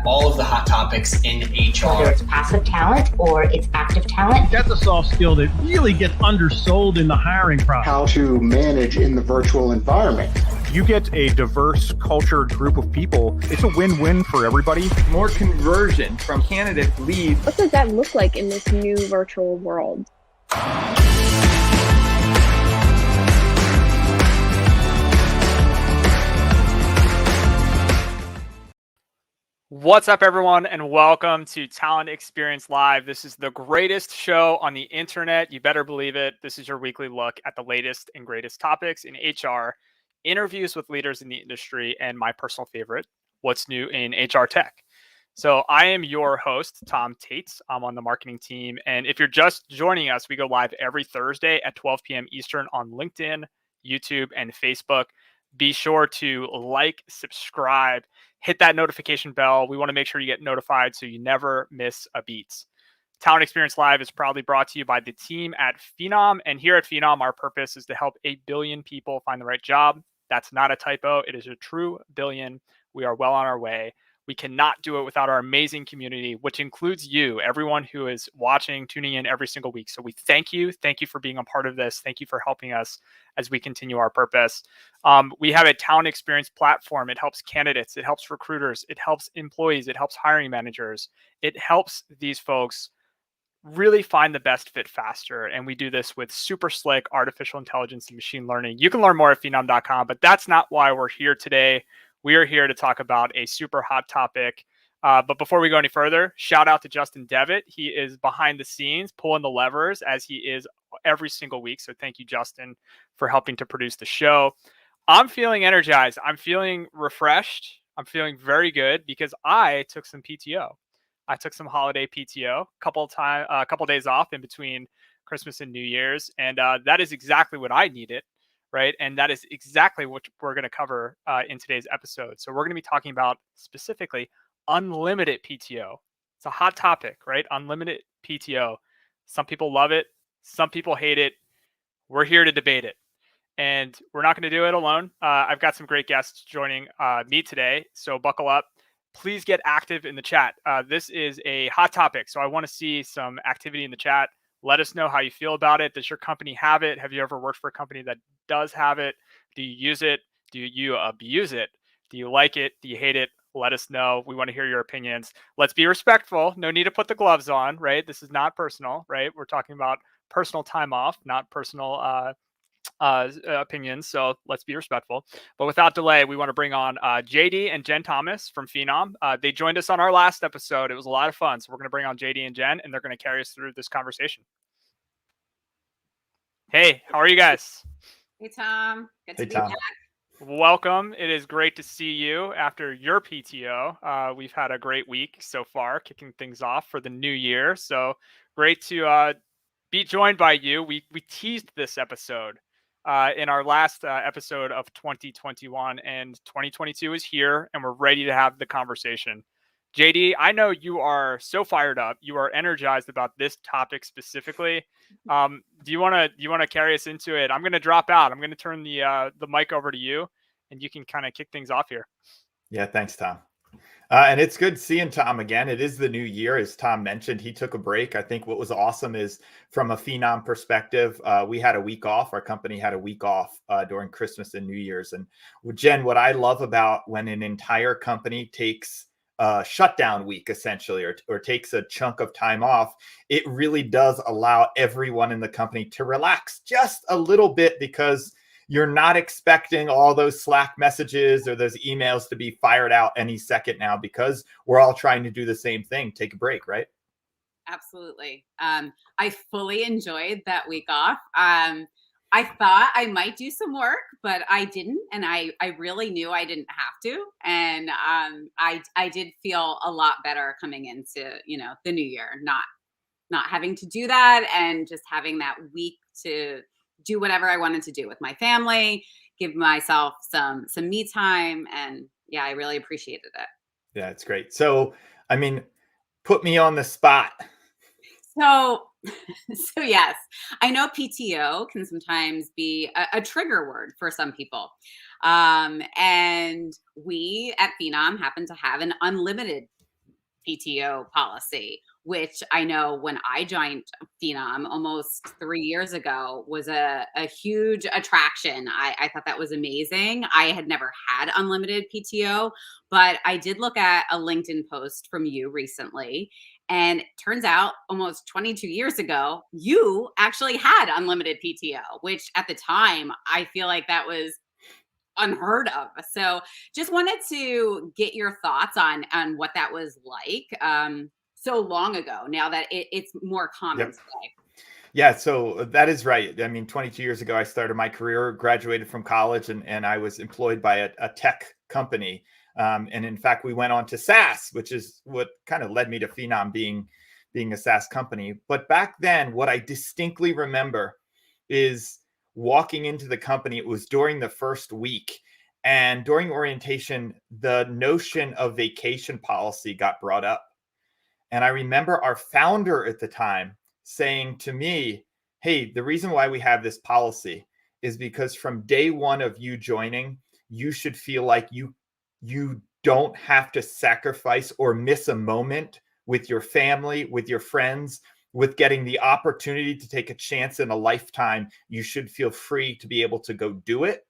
recap all of the hot topics in HR. Whether it's passive talent or it's active talent. That's a soft skill that really gets undersold in the hiring process. How to manage in the virtual environment. You get a diverse, cultured group of people. It's a win-win for everybody. More conversion from candidate leads. What does that look like in this new virtual world? What's up, everyone, and welcome to Talent Experience Live. This is the greatest show on the internet. You better believe it. This is your weekly look at the latest and greatest topics in HR, interviews with leaders in the industry, and my personal favorite, what's new in HR tech. So I am your host, Tom Tates. I'm on the marketing team. And if you're just joining us, we go live every Thursday at 12 p.m. Eastern on LinkedIn, YouTube, and Facebook. Be sure to like, subscribe, hit that notification bell. We want to make sure you get notified so you never miss a beat. Talent Experience Live is proudly brought to you by the team at Phenom. And here at Phenom, our purpose is to help 8 billion people find the right job. That's not a typo. It is a true billion. We are well on our way. We cannot do it without our amazing community, which includes you, everyone who is watching, tuning in every single week. So we thank you. Thank you for being a part of this. Thank you for helping us as we continue our purpose. We have a talent experience platform. It helps candidates. It helps recruiters. It helps employees. It helps hiring managers. It helps these folks really find the best fit faster. And we do this with super slick artificial intelligence and machine learning. You can learn more at phenom.com, but that's not why we're here today. We are here to talk about a super hot topic. But before we go any further, shout out to Justin Devitt. He is behind the scenes, pulling the levers as he is every single week. So thank you, Justin, for helping to produce the show. I'm feeling energized. I'm feeling refreshed. I'm feeling very good because I took some PTO. I took some holiday PTO, a couple days off in between Christmas and New Year's. And that is exactly what I needed. Right. And that is exactly what we're going to cover in today's episode. So we're going to be talking about specifically unlimited PTO. It's a hot topic, right? Unlimited PTO. Some people love it. Some people hate it. We're here to debate it. And we're not going to do it alone. I've got some great guests joining me today. So buckle up. Please get active in the chat. This is a hot topic. So I want to see some activity in the chat. Let us know how you feel about it. Does your company have it? Have you ever worked for a company that does have it? Do you use it? Do you abuse it? Do you like it? Do you hate it? Let us know. We want to hear your opinions. Let's be respectful. No need to put the gloves on, right? This is not personal, right? We're talking about personal time off, not personal opinions. So let's be respectful. But without delay, we want to bring on JD and Jen Thomas from Phenom. They joined us on our last episode. It was a lot of fun. So we're going to bring on JD and Jen, and they're going to carry us through this conversation. Hey, how are you guys? Hey, Tom. Good to be back. Welcome. It is great to see you after your PTO. We've had a great week so far, kicking things off for the new year. So great to be joined by you. We teased this episode in our last episode of 2021, and 2022 is here, and we're ready to have the conversation. JD, I know you are so fired up. You are energized about this topic specifically. Do you want to carry us into it? I'm going to drop out. I'm going to turn the mic over to you, and you can kind of kick things off here. Yeah, thanks, Tom. And it's good seeing Tom again. It is the new year. As Tom mentioned, he took a break. I think what was awesome is from a Phenom perspective, we had a week off. Our company had a week off during Christmas and New Year's. And Jen, what I love about when an entire company takes a shutdown week, essentially, or takes a chunk of time off, it really does allow everyone in the company to relax just a little bit, because you're not expecting all those Slack messages or those emails to be fired out any second now, because we're all trying to do the same thing, take a break, right? Absolutely. I fully enjoyed that week off. I thought I might do some work, but I didn't. And I really knew I didn't have to. And I did feel a lot better coming into, the new year, not having to do that, and just having that week to do whatever I wanted to do with my family, give myself some me time. And yeah, I really appreciated it. Yeah, it's great. So, put me on the spot. So yes, I know PTO can sometimes be a trigger word for some people. And we at Phenom happen to have an unlimited PTO policy, which I know when I joined Phenom almost 3 years ago was a huge attraction. I thought that was amazing. I had never had unlimited PTO, but I did look at a LinkedIn post from you recently. And it turns out almost 22 years ago, you actually had unlimited PTO, which at the time, I feel like that was unheard of. So just wanted to get your thoughts on what that was like so long ago, now that it's more common Yep. today. Yeah, so that is right. I mean, 22 years ago, I started my career, graduated from college, and I was employed by a tech company. And in fact, we went on to SaaS, which is what kind of led me to Phenom being a SaaS company. But back then, what I distinctly remember is walking into the company. It was during the first week. And during orientation, the notion of vacation policy got brought up. And I remember our founder at the time saying to me, hey, the reason why we have this policy is because from day one of you joining, you should feel like you don't have to sacrifice or miss a moment with your family, with your friends, with getting the opportunity to take a chance in a lifetime. You should feel free to be able to go do it,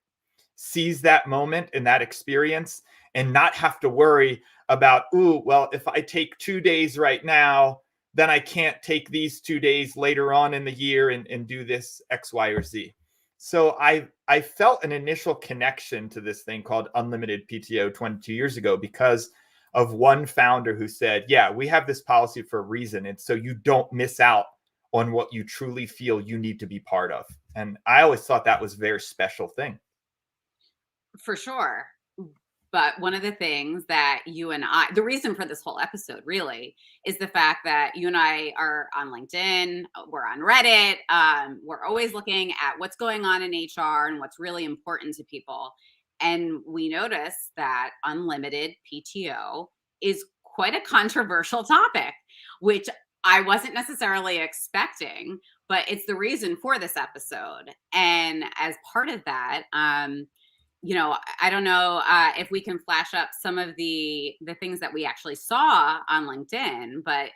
seize that moment and that experience, and not have to worry about, ooh, well, if I take 2 days right now, then I can't take these 2 days later on in the year and do this X, Y, or Z. So I felt an initial connection to this thing called unlimited PTO 22 years ago because of one founder who said, yeah, we have this policy for a reason. And so you don't miss out on what you truly feel you need to be part of. And I always thought that was a very special thing. For sure. But one of the things that you and I, the reason for this whole episode really is the fact that you and I are on LinkedIn, we're on Reddit, we're always looking at what's going on in HR and what's really important to people. And we notice that unlimited PTO is quite a controversial topic, which I wasn't necessarily expecting, but it's the reason for this episode. And as part of that, I don't know if we can flash up some of the things that we actually saw on LinkedIn, but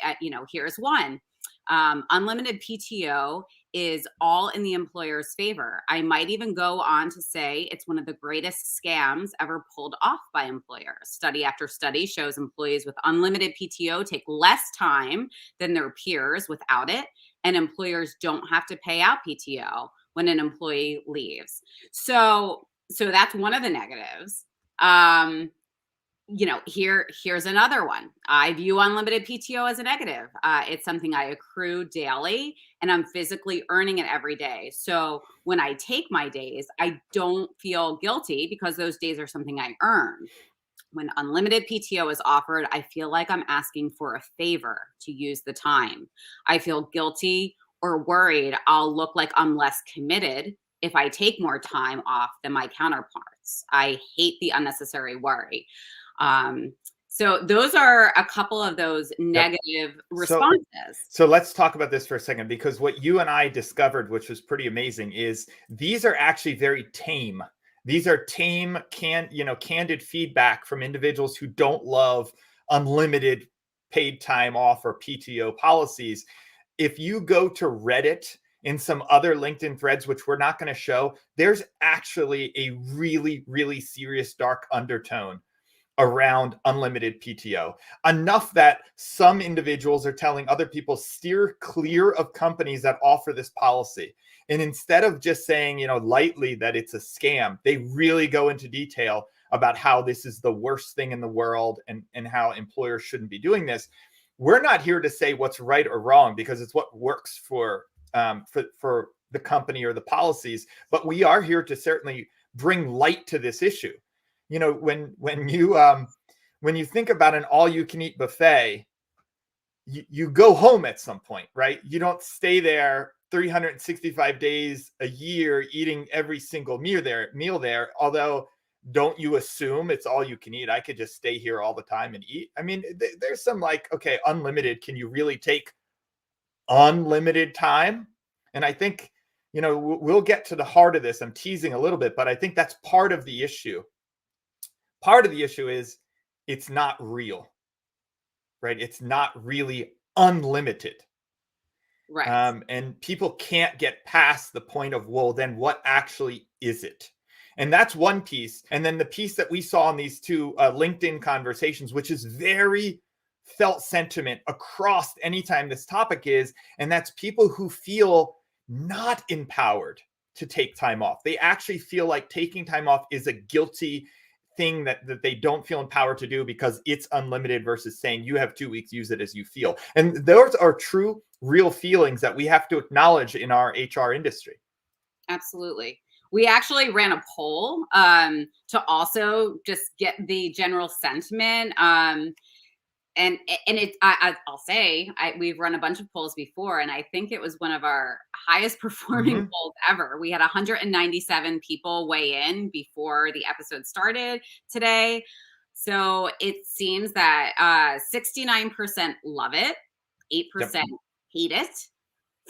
here's one. Unlimited PTO is all in the employer's favor. I might even go on to say it's one of the greatest scams ever pulled off by employers. Study after study shows employees with unlimited PTO take less time than their peers without it, and employers don't have to pay out PTO when an employee leaves. So that's one of the negatives. Here's another one. I view unlimited PTO as a negative. It's something I accrue daily and I'm physically earning it every day. So when I take my days, I don't feel guilty because those days are something I earn. When unlimited PTO is offered, I feel like I'm asking for a favor to use the time. I feel guilty or worried I'll look like I'm less committed if I take more time off than my counterparts. I hate the unnecessary worry. So those are a couple of those negative responses. So let's talk about this for a second, because what you and I discovered, which was pretty amazing, is these are actually very tame. These are tame, candid feedback from individuals who don't love unlimited paid time off or PTO policies. If you go to Reddit in some other LinkedIn threads, which we're not going to show, there's actually a really, really serious dark undertone around unlimited PTO. Enough that some individuals are telling other people steer clear of companies that offer this policy. And instead of just saying, lightly that it's a scam, they really go into detail about how this is the worst thing in the world and how employers shouldn't be doing this. We're not here to say what's right or wrong because it's what works for the company or the policies, but we are here to certainly bring light to this issue. When you think about an all-you-can-eat buffet, you go home at some point, right? You don't stay there 365 days a year eating every single meal there. Although, don't you assume it's all you can eat? I could just stay here all the time and eat. I mean, there's some okay, unlimited. Can you really take unlimited time? And I think, we'll get to the heart of this. I'm teasing a little bit, but I think that's part of the issue. Part of the issue is it's not real. right? It's not really unlimited. Right. And people can't get past the point of, well, then what actually is it? And that's one piece. And then the piece that we saw in these two LinkedIn conversations, which is very felt sentiment across anytime this topic is, and that's people who feel not empowered to take time off. They actually feel like taking time off is a guilty thing that they don't feel empowered to do because it's unlimited versus saying you have 2 weeks, use it as you feel. And those are true, real feelings that we have to acknowledge in our HR industry. Absolutely. We actually ran a poll to also just get the general sentiment. And I'll say we've run a bunch of polls before, and I think it was one of our highest performing polls ever. We had 197 people weigh in before the episode started today. So it seems that 69% love it, 8% hate it,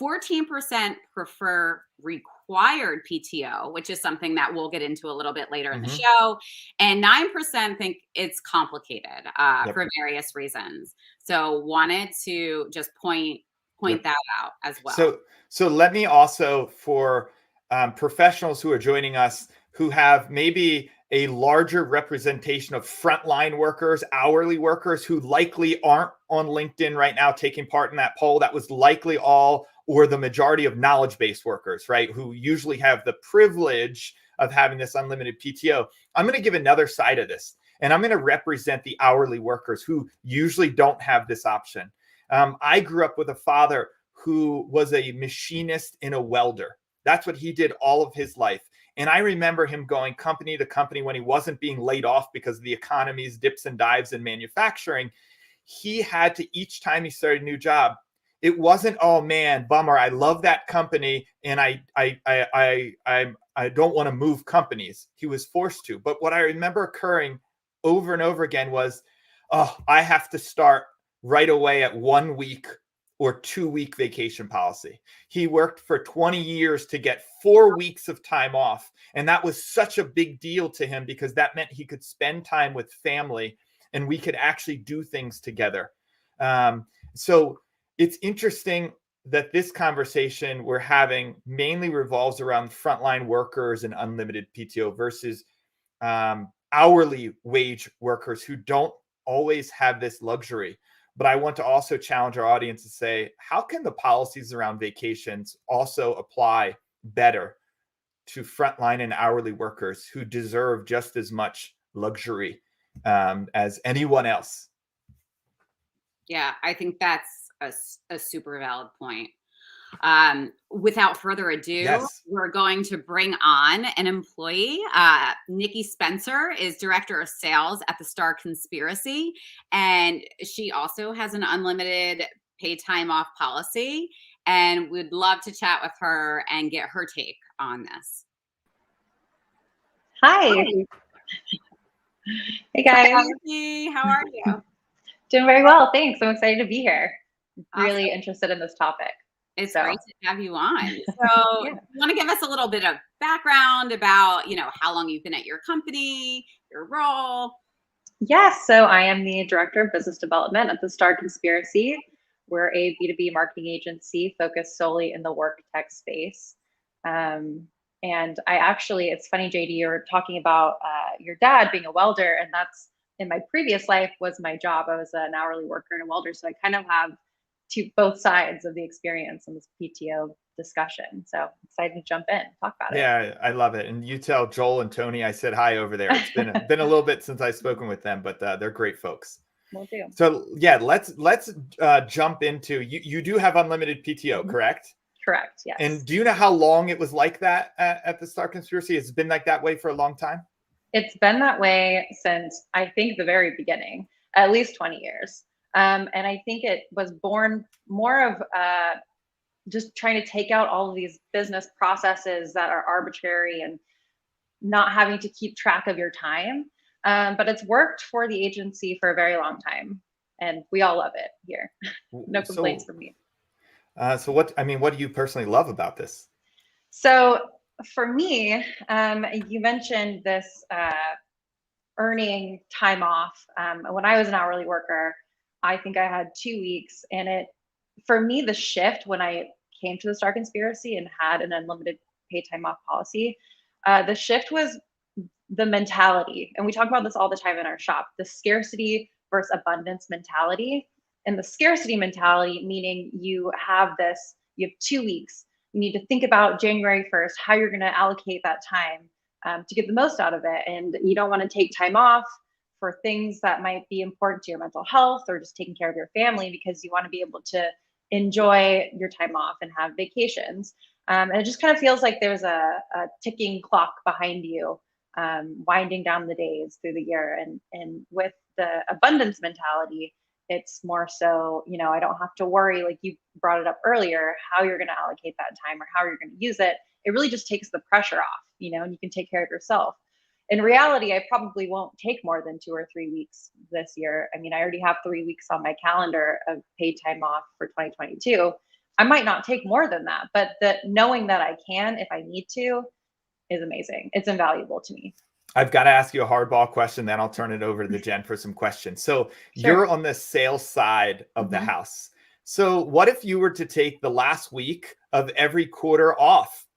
14% prefer required PTO, which is something that we'll get into a little bit later in the show. And 9% think it's complicated for various reasons. So wanted to just point that out as well. So let me also, for professionals who are joining us who have maybe a larger representation of frontline workers, hourly workers who likely aren't on LinkedIn right now taking part in that poll. That was likely all or the majority of knowledge-based workers, right? Who usually have the privilege of having this unlimited PTO. I'm going to give another side of this, and I'm going to represent the hourly workers who usually don't have this option. I grew up with a father who was a machinist and a welder. That's what he did all of his life. And I remember him going company to company when he wasn't being laid off because of the economy's dips and dives in manufacturing. He had to, each time he started a new job, it wasn't, oh man, bummer, I love that company and I don't want to move companies. He was forced to. But what I remember occurring over and over again was, oh, I have to start right away at 1 week or 2 week vacation policy. He worked for 20 years to get 4 weeks of time off. And that was such a big deal to him because that meant he could spend time with family and we could actually do things together. So it's interesting that this conversation we're having mainly revolves around frontline workers and unlimited PTO versus hourly wage workers who don't always have this luxury. But I want to also challenge our audience to say, how can the policies around vacations also apply better to frontline and hourly workers who deserve just as much luxury as anyone else? Yeah, I think that's a super valid point. Without further ado, we're going to bring on an employee. Nikki Spencer is Director of Sales at the Star Conspiracy, and she also has an unlimited paid time off policy, and we'd love to chat with her and get her take on this. Hi. Hey guys. Hi, how are you? Doing very well, thanks. I'm excited to be here. Really interested in this topic. It's great to have you on. So you want to give us a little bit of background about, how long you've been at your company, your role? Yes, so I am the Director of Business Development at the Star Conspiracy. We're a B2B marketing agency focused solely in the work tech space. And it's funny, JD, you were talking about your dad being a welder, and that's in my previous life was my job. I was an hourly worker and a welder, so I kind of have both sides of the experience in this PTO discussion. So excited to jump in, talk about it. Yeah, I love it. And you tell Joel and Tony I said hi over there. It's been a little bit since I've spoken with them, but they're great folks. Will do. So yeah, let's jump into you do have unlimited PTO, correct? Correct, yes. And do you know how long it was like that at the Star Conspiracy? It's been like that way for a long time? It's been that way since I think the very beginning, at least 20 years. And I think it was born more of just trying to take out all of these business processes that are arbitrary and not having to keep track of your time. But it's worked for the agency for a very long time, and we all love it here. No complaints from me. So what do you personally love about this? So for me, you mentioned this earning time off. When I was an hourly worker, I think I had 2 weeks, and for me, the shift when I came to the Star Conspiracy and had an unlimited paid time off policy, the shift was the mentality. And we talk about this all the time in our shop, the scarcity versus abundance mentality. And the scarcity mentality, meaning you have 2 weeks. You need to think about January 1st, how you're going to allocate that time to get the most out of it. And you don't want to take time off for things that might be important to your mental health or just taking care of your family, because you want to be able to enjoy your time off and have vacations. And it just kind of feels like there's a ticking clock behind you, winding down the days through the year. And with the abundance mentality, it's more so, I don't have to worry, like you brought it up earlier, how you're going to allocate that time or how you're going to use it. It really just takes the pressure off, and you can take care of yourself. In reality, I probably won't take more than 2 or 3 weeks this year. I mean, I already have 3 weeks on my calendar of paid time off for 2022. I might not take more than that, but knowing that I can, if I need to, is amazing. It's invaluable to me. I've got to ask you a hardball question, then I'll turn it over to Jen for some questions. So you're on the sales side of the house. So what if you were to take the last week of every quarter off?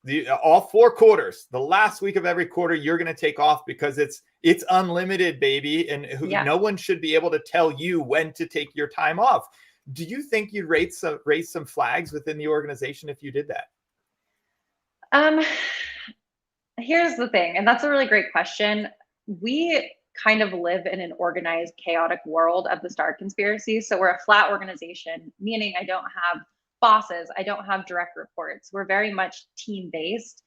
All 4 quarters, the last week of every quarter, you're going to take off because it's unlimited, baby. And no one should be able to tell you when to take your time off. Do you think you'd raise some flags within the organization if you did that? Here's the thing, and that's a really great question. We kind of live in an organized, chaotic world of the Star Conspiracy. So we're a flat organization, meaning I don't have bosses, I don't have direct reports. We're very much team-based.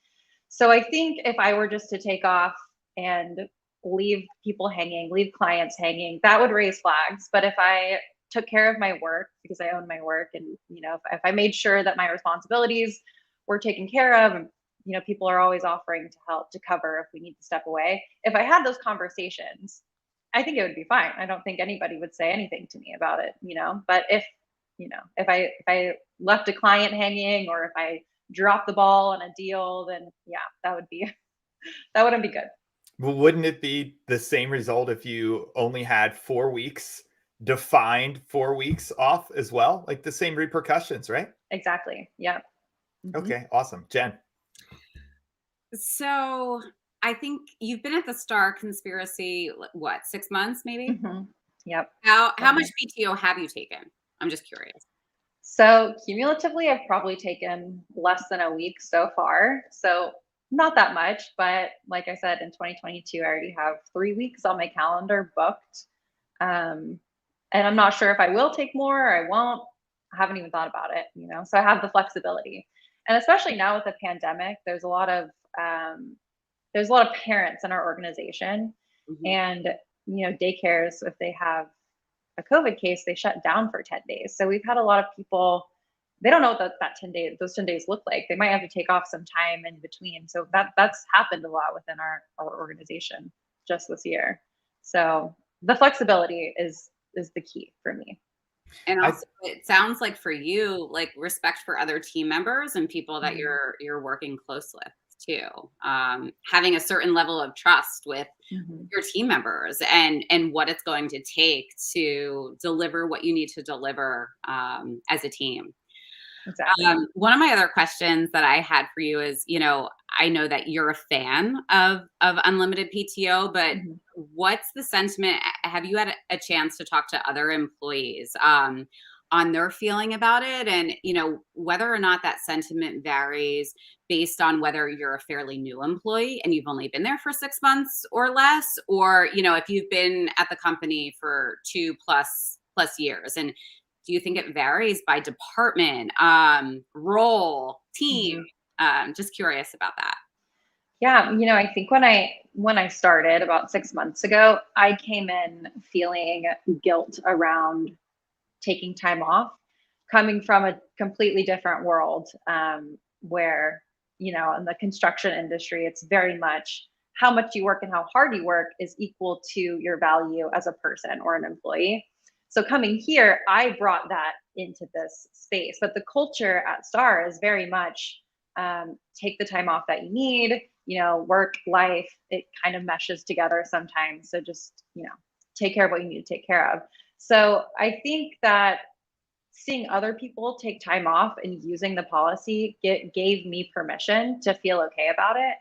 So I think if I were just to take off and leave people hanging, leave clients hanging, that would raise flags. But if I took care of my work, because I own my work, and if I made sure that my responsibilities were taken care of, and people are always offering to help, to cover if we need to step away. If I had those conversations, I think it would be fine. I don't think anybody would say anything to me about it, But if I left a client hanging, or if I dropped the ball on a deal, then that wouldn't be good. Well, wouldn't it be the same result if you only had 4 weeks, defined 4 weeks off as well? Like the same repercussions, right? Exactly. Yeah. Okay, awesome. Jen. So I think you've been at the Star Conspiracy, what, 6 months maybe? Yep. How much PTO have you taken? I'm just curious. So cumulatively, I've probably taken less than a week so far. So not that much, but like I said, in 2022, I already have 3 weeks on my calendar booked. And I'm not sure if I will take more or I won't. I haven't even thought about it, so I have the flexibility. And especially now with the pandemic, there's a lot of parents in our organization, and daycares, if they have a COVID case, they shut down for 10 days. So we've had a lot of people, they don't know what those 10 days look like. They might have to take off some time in between. So that's happened a lot within our organization just this year. So the flexibility is the key for me. And also, it sounds like for you, like respect for other team members and people that you're working close with too. Having a certain level of trust with your team members and what it's going to take to deliver what you need to deliver as a team. Exactly. One of my other questions that I had for you is, I know that you're a fan of unlimited PTO, but what's the sentiment? Have you had a chance to talk to other employees on their feeling about it? And, whether or not that sentiment varies based on whether you're a fairly new employee and you've only been there for 6 months or less, or, if you've been at the company for 2+ years. And do you think it varies by department, role, team? Just curious about that. Yeah, I think when I started about 6 months ago, I came in feeling guilt around taking time off, coming from a completely different world, where, in the construction industry, it's very much how much you work and how hard you work is equal to your value as a person or an employee. So coming here, I brought that into this space. But the culture at Star is very much take the time off that you need, work, life, it kind of meshes together sometimes. So just, take care of what you need to take care of. So I think that seeing other people take time off and using the policy gave me permission to feel okay about it.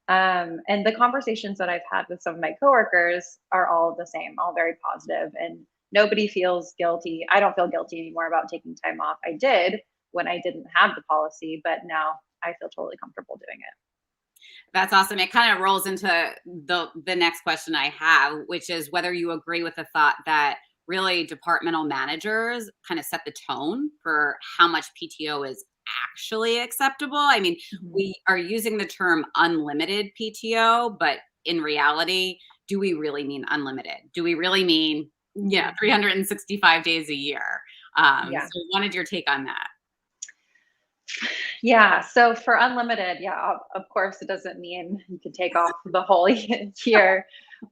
And the conversations that I've had with some of my coworkers are all the same, all very positive, and nobody feels guilty. I don't feel guilty anymore about taking time off. I did when I didn't have the policy, but now I feel totally comfortable doing it. That's awesome. It kind of rolls into the next question I have, which is whether you agree with the thought that really departmental managers kind of set the tone for how much PTO is actually acceptable. I mean, we are using the term unlimited PTO, but in reality, do we really mean unlimited? Do we really mean, 365 days a year? So wanted your take on that. Yeah. So for unlimited, of course, it doesn't mean you can take off the whole year.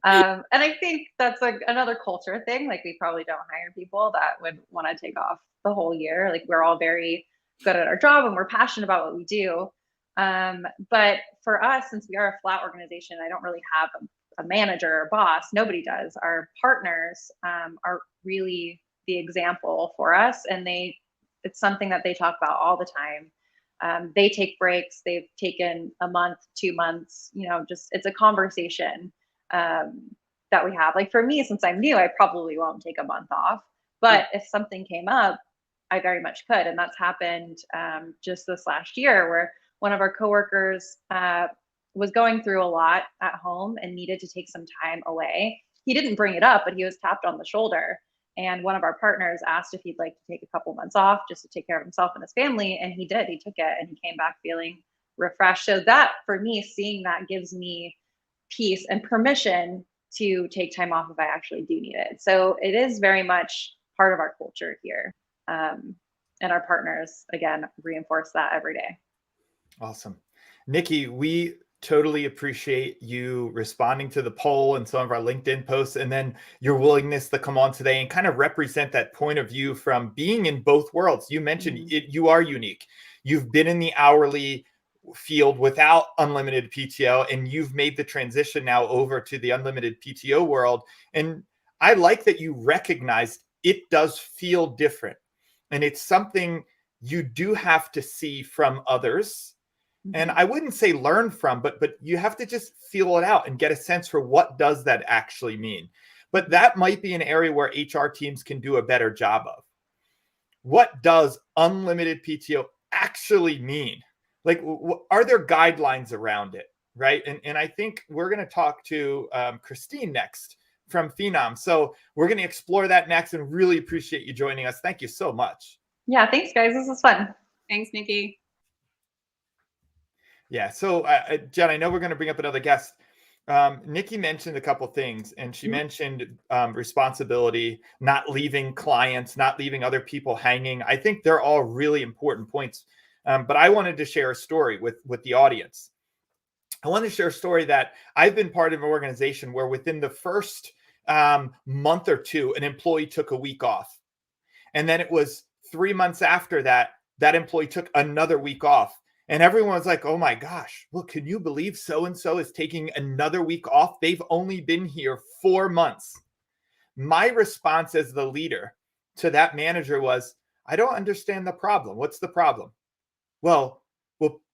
And I think that's another culture thing. Like, we probably don't hire people that would want to take off the whole year. Like, we're all very good at our job and we're passionate about what we do. But for us, since we are a flat organization, I don't really have a manager or boss. Nobody does. Our partners are really the example for us, and it's something that they talk about all the time. They take breaks. They've taken a month, 2 months, just it's a conversation that we have. Like, for me, since I'm new, I probably won't take a month off. But if something came up, I very much could. And that's happened just this last year, where one of our coworkers was going through a lot at home and needed to take some time away. He didn't bring it up, but he was tapped on the shoulder. And one of our partners asked if he'd like to take a couple months off just to take care of himself and his family. And he did. He took it and he came back feeling refreshed. So that, for me, seeing that gives me peace and permission to take time off if I actually do need it. So it is very much part of our culture here. And our partners, again, reinforce that every day. Awesome. Nikki, we totally appreciate you responding to the poll and some of our LinkedIn posts, and then your willingness to come on today and kind of represent that point of view from being in both worlds. You mentioned you are unique. You've been in the hourly field without unlimited PTO, and you've made the transition now over to the unlimited PTO world. And I like that you recognized it does feel different. And it's something you do have to see from others. And I wouldn't say learn from, but you have to just feel it out and get a sense for what does that actually mean. But that might be an area where HR teams can do a better job of. What does unlimited PTO actually mean? Like, are there guidelines around it, right? And I think we're going to talk to Christine next from Phenom. So we're going to explore that next, and really appreciate you joining us. Thank you so much. Yeah, thanks, guys. This was fun. Thanks, Nikki. Yeah. So, Jen, I know we're going to bring up another guest. Nikki mentioned a couple things, and she mentioned responsibility, not leaving clients, not leaving other people hanging. I think they're all really important points. But I wanted to share a story with the audience. I want to share a story that I've been part of an organization where within the first month or two, an employee took a week off. And then it was 3 months after that, that employee took another week off. And everyone was like, oh my gosh, well, can you believe so-and-so is taking another week off? They've only been here 4 months. My response as the leader to that manager was, I don't understand the problem. What's the problem? Well,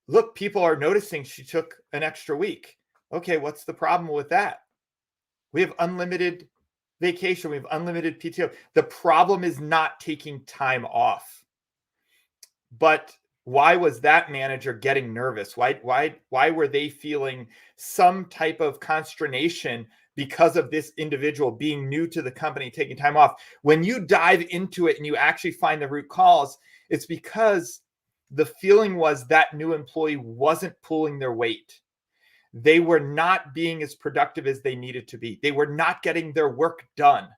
look, people are noticing she took an extra week. Okay, what's the problem with that? We have unlimited vacation. We have unlimited PTO. The problem is not taking time off. But why was that manager getting nervous? Why were they feeling some type of consternation because of this individual being new to the company, taking time off? When you dive into it and you actually find the root cause, it's because the feeling was that new employee wasn't pulling their weight. They were not being as productive as they needed to be. They were not getting their work done.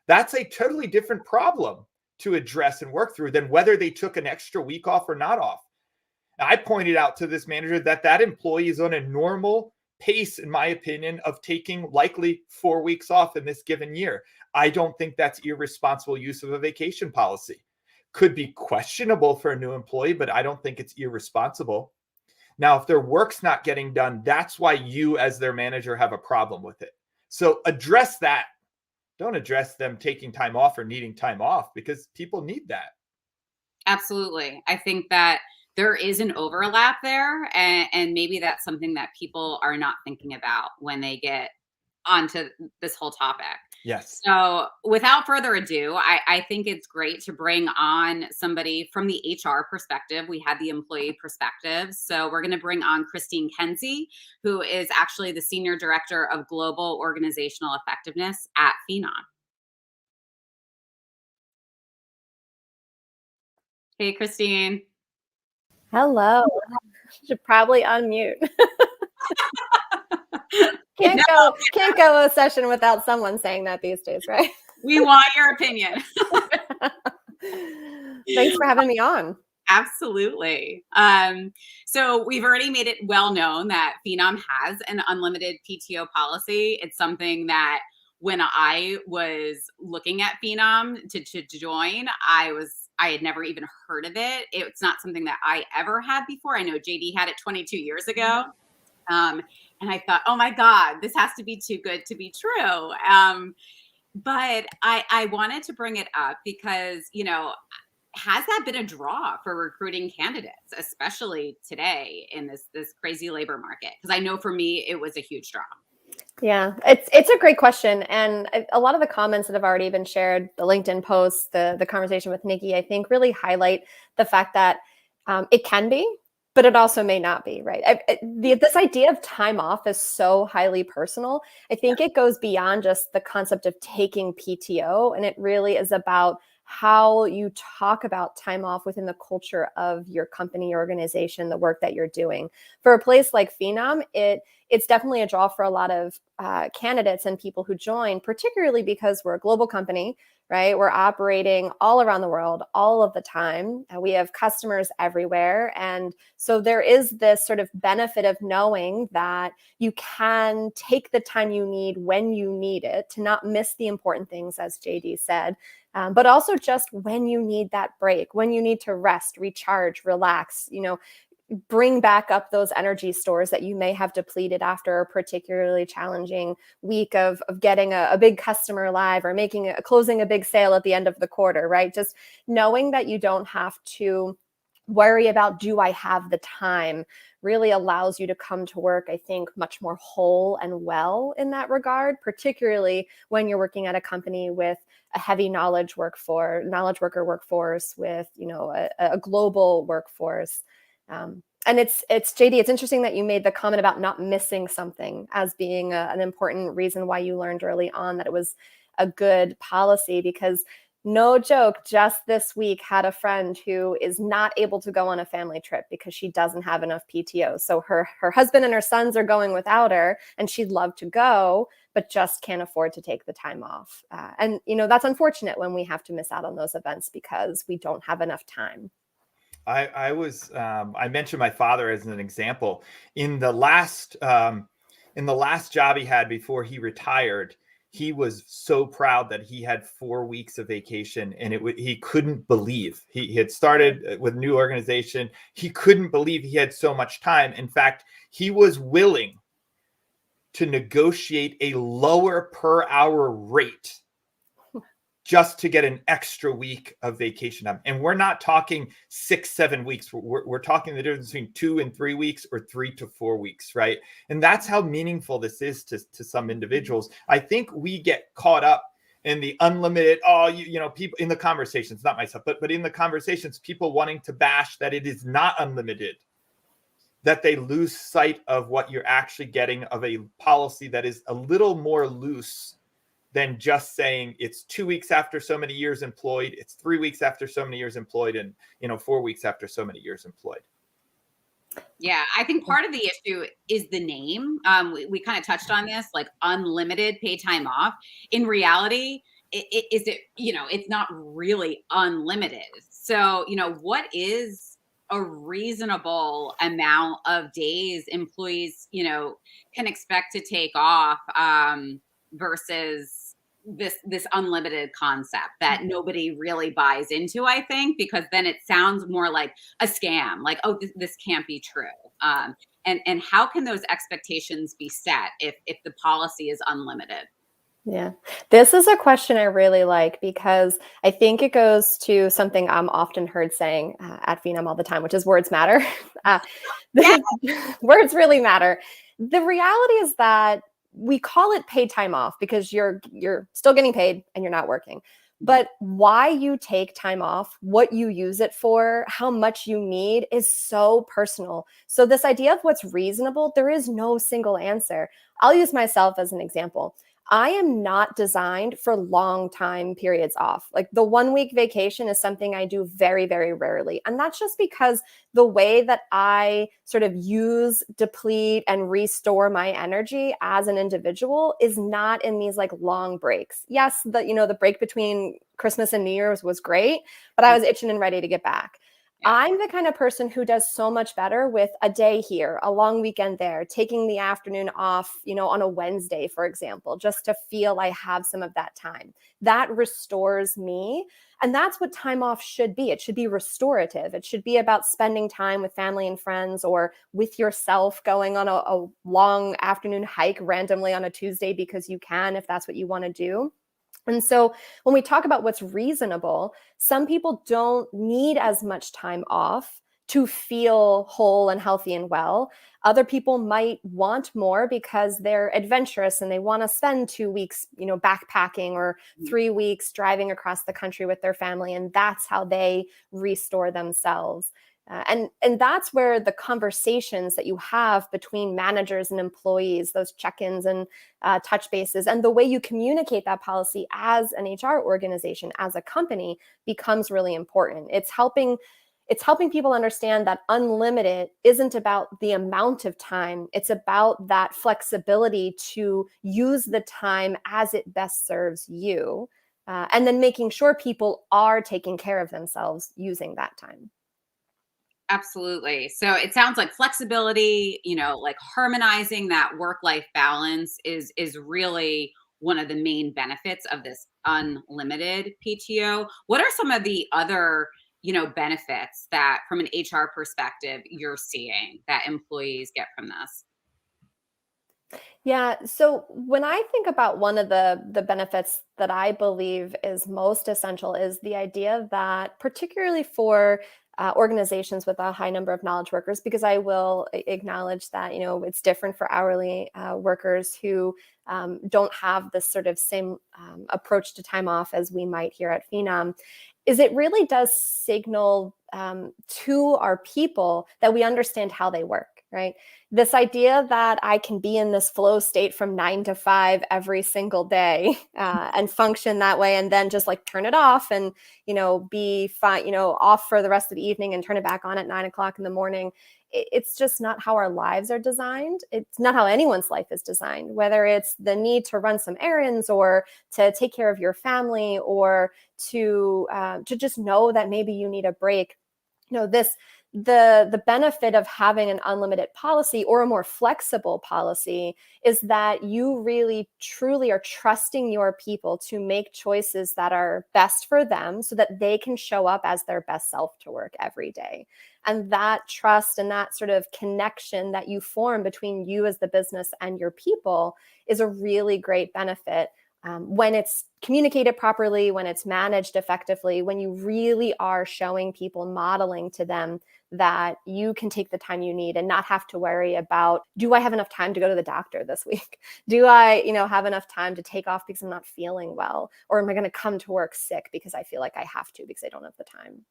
That's a totally different problem to address and work through than whether they took an extra week off or not off. I pointed out to this manager that employee is on a normal pace, in my opinion, of taking likely 4 weeks off in this given year. I don't think that's irresponsible use of a vacation policy. Could be questionable for a new employee, but I don't think it's irresponsible. Now, if their work's not getting done, that's why you as their manager have a problem with it. So address that don't address them taking time off or needing time off, because people need that. Absolutely. I think that there is an overlap there, and maybe that's something that people are not thinking about when they get onto this whole topic. Yes. So without further ado, I think it's great to bring on somebody from the HR perspective. We had the employee perspective. So we're going to bring on Christine Kenzie, who is actually the Senior Director of Global Organizational Effectiveness at Phenom. Hey, Christine. Hello. Should probably unmute. Can't go a session without someone saying that these days, right? We want your opinion. Thanks for having me on. Absolutely. So we've already made it well known that Phenom has an unlimited PTO policy. It's something that when I was looking at Phenom to join, I had never even heard of it. It's not something that I ever had before. I know JD had it 22 years ago. And I thought, oh my God, this has to be too good to be true. But I wanted to bring it up because, has that been a draw for recruiting candidates, especially today in this crazy labor market? Because I know for me, it was a huge draw. Yeah, it's a great question. And a lot of the comments that have already been shared, the LinkedIn posts, the conversation with Nikki, I think really highlight the fact that it can be, but it also may not be, right? This idea of time off is so highly personal. I think it goes beyond just the concept of taking PTO, and it really is about how you talk about time off within the culture of your company, your organization, the work that you're doing. For a place like Phenom, it's definitely a draw for a lot of candidates and people who join, particularly because we're a global company, right? We're operating all around the world, all of the time. We have customers everywhere. And so there is this sort of benefit of knowing that you can take the time you need when you need it to not miss the important things, as JD said, but also just when you need that break, when you need to rest, recharge, relax, bring back up those energy stores that you may have depleted after a particularly challenging week of getting a big customer live or closing a big sale at the end of the quarter, right? Just knowing that you don't have to worry about, do I have the time, really allows you to come to work, I think, much more whole and well in that regard, particularly when you're working at a company with a heavy knowledge worker workforce, with, a global workforce. And it's JD, it's interesting that you made the comment about not missing something as being an important reason why you learned early on that it was a good policy, because no joke, just this week had a friend who is not able to go on a family trip because she doesn't have enough PTO. So her husband and her sons are going without her, and she'd love to go, but just can't afford to take the time off. And that's unfortunate when we have to miss out on those events because we don't have enough time. I mentioned my father as an example. In the last job he had before he retired, he was so proud that he had 4 weeks of vacation, and he couldn't believe he had started with a new organization. He couldn't believe he had so much time. In fact, he was willing to negotiate a lower per hour rate just to get an extra week of vacation time. And we're not talking 6-7 weeks. We're talking the difference between 2 and 3 weeks, or 3 to 4 weeks, right? And that's how meaningful this is to some individuals. I think we get caught up in the unlimited, people in the conversations, not myself, but in the conversations, people wanting to bash that it is not unlimited, that they lose sight of what you're actually getting of a policy that is a little more loose than just saying it's 2 weeks after so many years employed, it's 3 weeks after so many years employed, and 4 weeks after so many years employed. Yeah, I think part of the issue is the name. We kind of touched on this, like unlimited paid time off. In reality, it's not really unlimited. So, what is a reasonable amount of days employees, can expect to take off versus this unlimited concept that nobody really buys into, I think, because then it sounds more like a scam, like, oh, this can't be true. And how can those expectations be set if the policy is unlimited? Yeah. This is a question I really like because I think it goes to something I'm often heard saying at Phenom all the time, which is words matter. uh, words really matter. The reality is that we call it paid time off because you're still getting paid and you're not working. But why you take time off, what you use it for, how much you need is so personal. So this idea of what's reasonable, there is no single answer. I'll use myself as an example. I am not designed for long time periods off. Like the 1 week vacation is something I do very, very rarely. And that's just because the way that I sort of use, deplete, and restore my energy as an individual is not in these like long breaks. Yes, the break between Christmas and New Year's was great, but I was itching and ready to get back. I'm the kind of person who does so much better with a day here, a long weekend there, taking the afternoon off, on a Wednesday, for example, just to feel I have some of that time. That restores me. And that's what time off should be. It should be restorative. It should be about spending time with family and friends or with yourself, going on a long afternoon hike randomly on a Tuesday because you can, if that's what you want to do. And so when we talk about what's reasonable, some people don't need as much time off to feel whole and healthy and well. Other people might want more because they're adventurous and they want to spend 2 weeks, backpacking or 3 weeks driving across the country with their family. And that's how they restore themselves. And that's where the conversations that you have between managers and employees, those check-ins and touch bases, and the way you communicate that policy as an HR organization, as a company, becomes really important. It's helping people understand that unlimited isn't about the amount of time. It's about that flexibility to use the time as it best serves you, and then making sure people are taking care of themselves using that time. Absolutely. So it sounds like flexibility, like harmonizing that work-life balance is really one of the main benefits of this unlimited PTO. What are some of the other, benefits that from an HR perspective you're seeing that employees get from this? Yeah. So when I think about one of the benefits that I believe is most essential is the idea that, particularly for organizations with a high number of knowledge workers, because I will acknowledge that it's different for hourly workers who don't have this sort of same approach to time off as we might here at Phenom, is it really does signal to our people that we understand how they work. Right. This idea that I can be in this flow state from 9 to 5 every single day and function that way, and then just like turn it off and, be fine, off for the rest of the evening and turn it back on at 9 o'clock in the morning. It's just not how our lives are designed. It's not how anyone's life is designed, whether it's the need to run some errands or to take care of your family or to just know that maybe you need a break. The benefit of having an unlimited policy or a more flexible policy is that you really truly are trusting your people to make choices that are best for them so that they can show up as their best self to work every day. And that trust and that sort of connection that you form between you as the business and your people is a really great benefit. When it's communicated properly, when it's managed effectively, when you really are showing people, modeling to them that you can take the time you need and not have to worry about, do I have enough time to go to the doctor this week? Do I, have enough time to take off because I'm not feeling well? Or am I going to come to work sick because I feel like I have to because I don't have the time?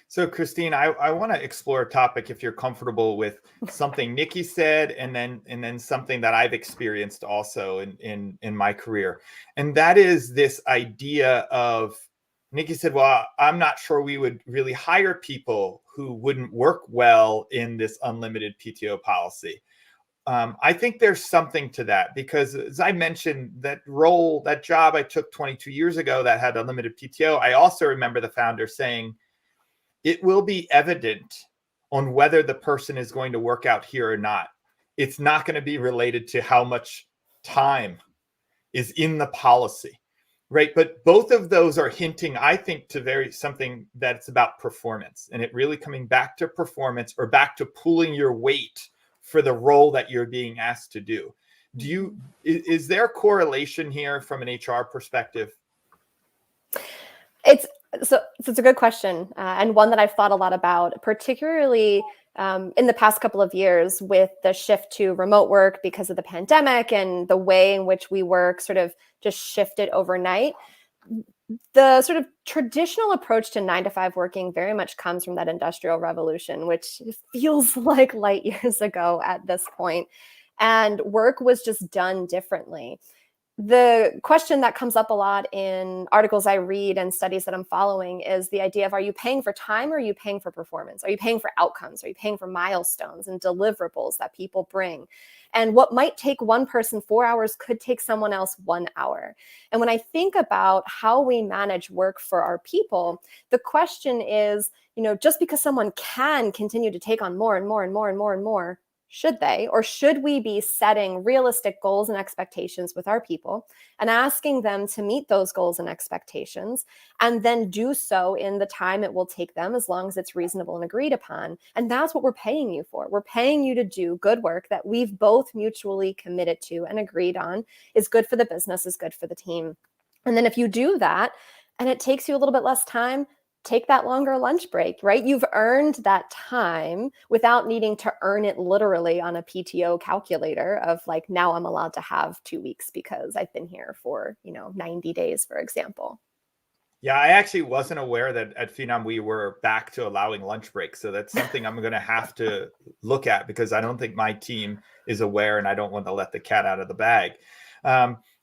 So, Christine, I want to explore a topic, if you're comfortable with something Nikki said, and then something that I've experienced also in my career, and that is this idea of, Nikki said, "Well, I'm not sure we would really hire people who wouldn't work well in this unlimited PTO policy." I think there's something to that because, as I mentioned, that job I took 22 years ago that had unlimited PTO, I also remember the founder saying, it will be evident on whether the person is going to work out here or not. It's not going to be related to how much time is in the policy, right? But both of those are hinting, I think, to something that's about performance, and it really coming back to performance or back to pulling your weight for the role that you're being asked to do. Is there correlation here from an HR perspective? It's a good question, and one that I've thought a lot about, particularly in the past couple of years with the shift to remote work because of the pandemic and the way in which we work sort of just shifted overnight. The sort of traditional approach to 9 to 5 working very much comes from that industrial revolution, which feels like light years ago at this point. And work was just done differently. The question that comes up a lot in articles I read and studies that I'm following is the idea of, are you paying for time or are you paying for performance? Are you paying for outcomes? Are you paying for milestones and deliverables that people bring? And what might take one person 4 hours could take someone else 1 hour. And when I think about how we manage work for our people, the question is, just because someone can continue to take on more and more and more and more and more, should they, or should we be setting realistic goals and expectations with our people and asking them to meet those goals and expectations and then do so in the time it will take them as long as it's reasonable and agreed upon? And that's what we're paying you for. We're paying you to do good work that we've both mutually committed to and agreed on is good for the business, is good for the team. And then if you do that and it takes you a little bit less time, take that longer lunch break, right? You've earned that time without needing to earn it literally on a PTO calculator of like, now I'm allowed to have 2 weeks because I've been here for, 90 days, for example. Yeah, I actually wasn't aware that at Phenom we were back to allowing lunch breaks. So that's something I'm going to have to look at because I don't think my team is aware and I don't want to let the cat out of the bag.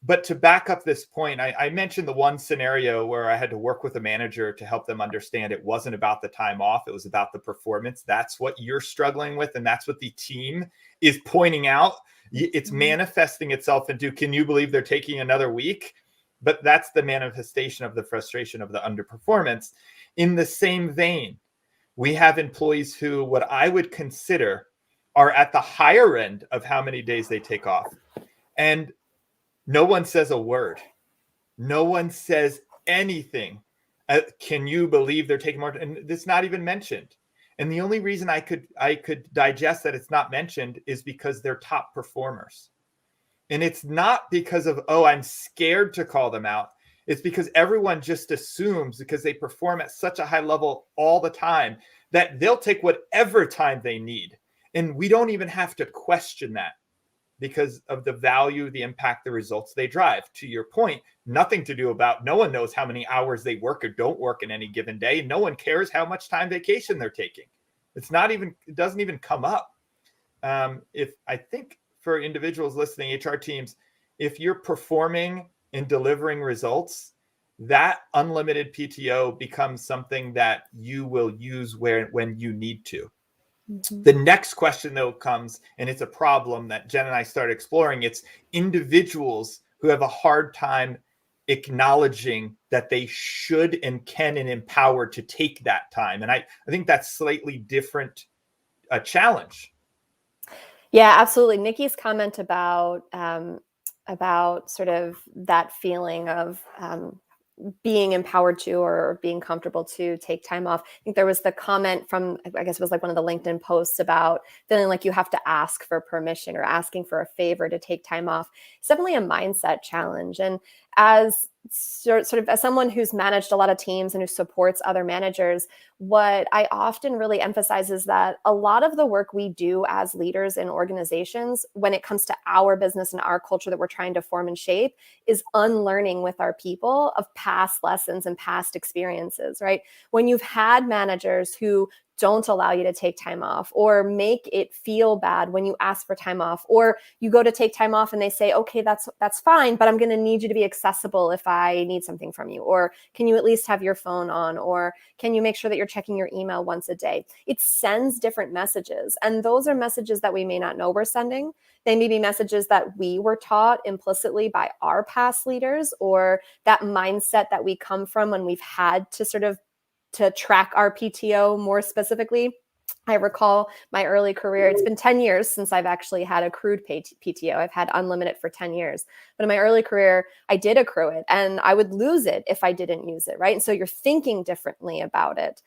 But to back up this point, I mentioned the one scenario where I had to work with a manager to help them understand it wasn't about the time off. It was about the performance. That's what you're struggling with. And that's what the team is pointing out. It's manifesting itself into, can you believe they're taking another week? But that's the manifestation of the frustration of the underperformance. In the same vein, we have employees who, what I would consider, are at the higher end of how many days they take off. And no one says a word. No one says anything. Can you believe they're taking more? And it's not even mentioned. And the only reason I could digest that it's not mentioned is because they're top performers. And it's not because of, I'm scared to call them out. It's because everyone just assumes, because they perform at such a high level all the time, that they'll take whatever time they need. And we don't even have to question that, because of the value, the impact, the results they drive. To your point, nothing to do about, no one knows how many hours they work or don't work in any given day. No one cares how much time vacation they're taking. It doesn't even come up. If I think for individuals listening, HR teams, if you're performing and delivering results, that unlimited PTO becomes something that you will use when you need to. The next question, though, comes, and it's a problem that Jen and I started exploring. It's individuals who have a hard time acknowledging that they should and can and empowered to take that time. And I think that's slightly different a challenge. Yeah, absolutely. Nikki's comment about sort of that feeling of being empowered to or being comfortable to take time off. I think there was the comment from, I guess it was like one of the LinkedIn posts about feeling like you have to ask for permission or asking for a favor to take time off. It's definitely a mindset challenge. And as sort of as someone who's managed a lot of teams and who supports other managers, what I often really emphasize is that a lot of the work we do as leaders in organizations, when it comes to our business and our culture that we're trying to form and shape, is unlearning with our people of past lessons and past experiences, right? When you've had managers who don't allow you to take time off or make it feel bad when you ask for time off, or you go to take time off and they say, okay, that's fine, but I'm going to need you to be accessible if I need something from you, or can you at least have your phone on, or can you make sure that you're checking your email once a day? It sends different messages, and those are messages that we may not know we're sending. They may be messages that we were taught implicitly by our past leaders, or that mindset that we come from when we've had to sort of to track our PTO more specifically. I recall my early career, it's been 10 years since I've actually had accrued PTO. I've had unlimited for 10 years. But in my early career, I did accrue it and I would lose it if I didn't use it, right? And so you're thinking differently about it.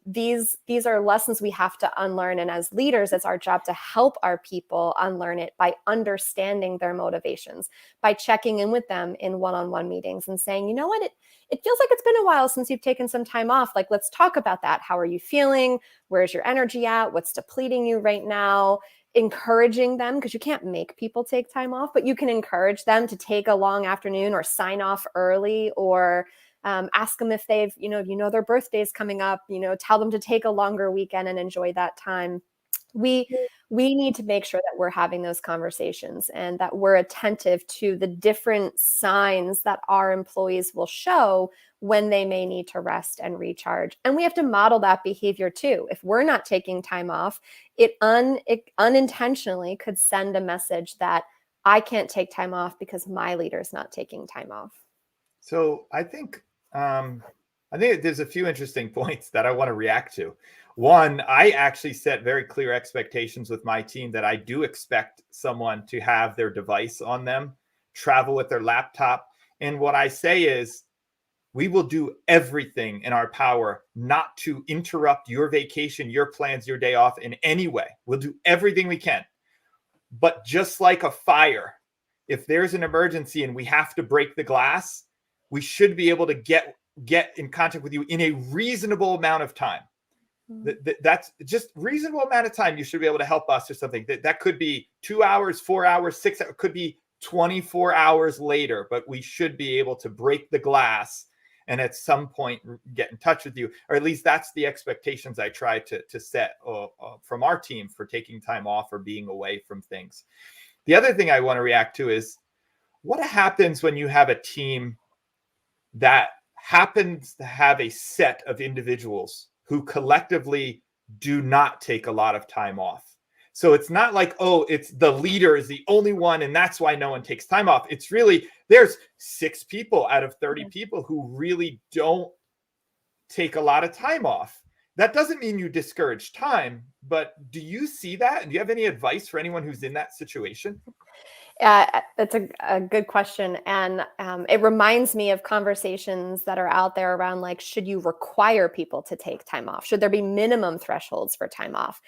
These are lessons we have to unlearn. And as leaders, it's our job to help our people unlearn it by understanding their motivations, by checking in with them in one-on-one meetings and saying, you know what, it feels like it's been a while since you've taken some time off. Like, let's talk about that. How are you feeling? Where's your energy at? What's depleting you right now? Encouraging them, because you can't make people take time off, but you can encourage them to take a long afternoon or sign off early, or ask them if they've, their birthday's coming up, tell them to take a longer weekend and enjoy that time. We need to make sure that we're having those conversations and that we're attentive to the different signs that our employees will show when they may need to rest and recharge. And we have to model that behavior too. If we're not taking time off, it unintentionally could send a message that I can't take time off because my leader's not taking time off. So I think there's a few interesting points that I want to react to. One, I actually set very clear expectations with my team that I do expect someone to have their device on them, travel with their laptop. And what I say is, we will do everything in our power not to interrupt your vacation, your plans, your day off in any way. We'll do everything we can. But just like a fire, if there's an emergency and we have to break the glass, we should be able to get in contact with you in a reasonable amount of time. That's just reasonable amount of time. You should be able to help us or something. That could be 2 hours, 4 hours, 6 hours, could be 24 hours later, but we should be able to break the glass and at some point get in touch with you, or at least that's the expectations I try to set from our team for taking time off or being away from things. The other thing I want to react to is, what happens when you have a team that happens to have a set of individuals who collectively do not take a lot of time off? So it's not like, oh, it's the leader is the only one and that's why no one takes time off. It's really, there's 6 people out of 30 people who really don't take a lot of time off. That doesn't mean you discourage time, but do you see that? And do you have any advice for anyone who's in that situation? That's a good question. And it reminds me of conversations that are out there around, like, should you require people to take time off? Should there be minimum thresholds for time off?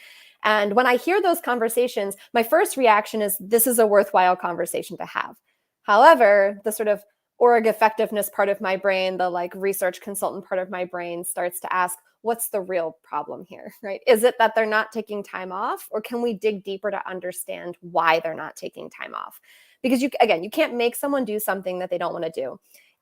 And when I hear those conversations, my first reaction is, this is a worthwhile conversation to have. However, the sort of org effectiveness part of my brain, the like research consultant part of my brain, starts to ask, what's the real problem here, right? Is it that they're not taking time off, or can we dig deeper to understand why they're not taking time off? Because you can't make someone do something that they don't want to do.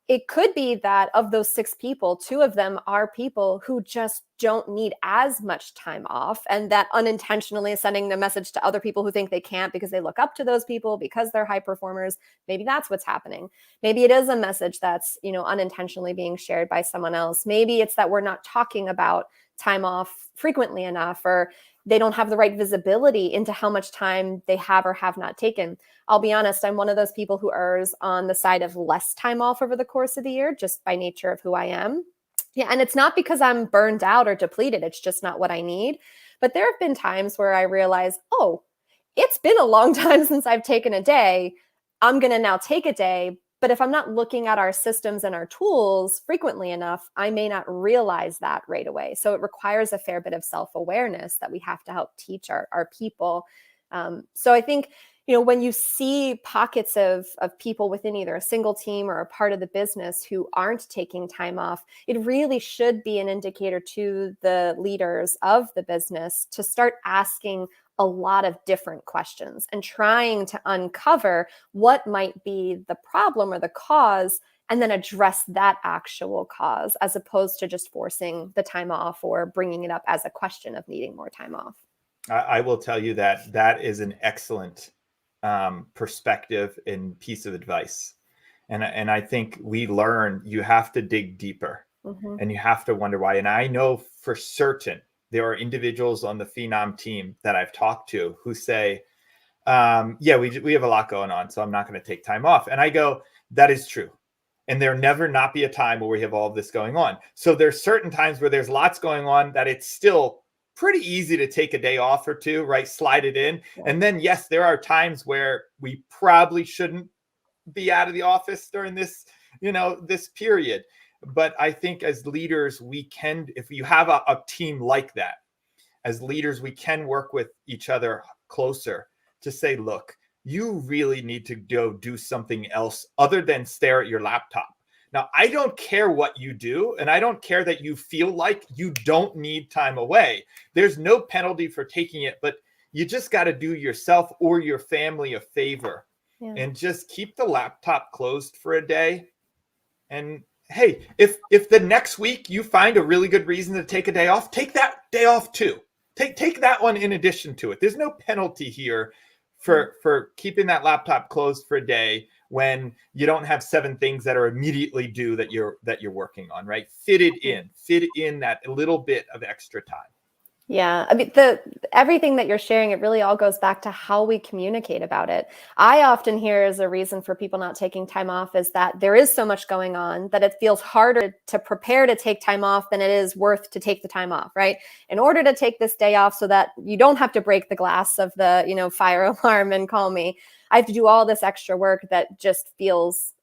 It could be that of those 6 people, 2 of them are people who just don't need as much time off, and that unintentionally is sending a message to other people who think they can't because they look up to those people because they're high performers. Maybe that's what's happening. Maybe it is a message that's, unintentionally being shared by someone else. Maybe it's that we're not talking about time off frequently enough, or they don't have the right visibility into how much time they have or have not taken. I'll be honest, I'm one of those people who errs on the side of less time off over the course of the year, just by nature of who I am. Yeah, and it's not because I'm burned out or depleted. It's just not what I need. But there have been times where I realize, oh, it's been a long time since I've taken a day. I'm going to now take a day. But if I'm not looking at our systems and our tools frequently enough, I may not realize that right away. So it requires a fair bit of self-awareness that we have to help teach our people. So I think, when you see pockets of people within either a single team or a part of the business who aren't taking time off, it really should be an indicator to the leaders of the business to start asking a lot of different questions and trying to uncover what might be the problem or the cause, and then address that actual cause, as opposed to just forcing the time off or bringing it up as a question of needing more time off. I will tell you that is an excellent perspective and piece of advice. And I think we learn you have to dig deeper, and you have to wonder why. And I know for certain there are individuals on the Phenom team that I've talked to who say, yeah, we have a lot going on, so I'm not going to take time off. And I go, that is true. And there'll never not be a time where we have all of this going on. So there's certain times where there's lots going on that it's still pretty easy to take a day off or two, right? Slide it in. Yeah. And then, yes, there are times where we probably shouldn't be out of the office during this, this period. But I think as leaders, we can, if you have a team like that, as leaders, we can work with each other closer to say, look, you really need to go do something else other than stare at your laptop. Now, I don't care what you do, and I don't care that you feel like you don't need time away. There's no penalty for taking it, but you just got to do yourself or your family a favor and just keep the laptop closed for a day. And hey, if the next week you find a really good reason to take a day off, take that day off too. Take that one in addition to it. There's no penalty here for keeping that laptop closed for a day when you don't have 7 things that are immediately due that you're working on, right? Fit in that little bit of extra time. Yeah, I mean, everything that you're sharing, it really all goes back to how we communicate about it. I often hear as a reason for people not taking time off is that there is so much going on that it feels harder to prepare to take time off than it is worth to take the time off, right? In order to take this day off so that you don't have to break the glass of the, fire alarm and call me, I have to do all this extra work that just feels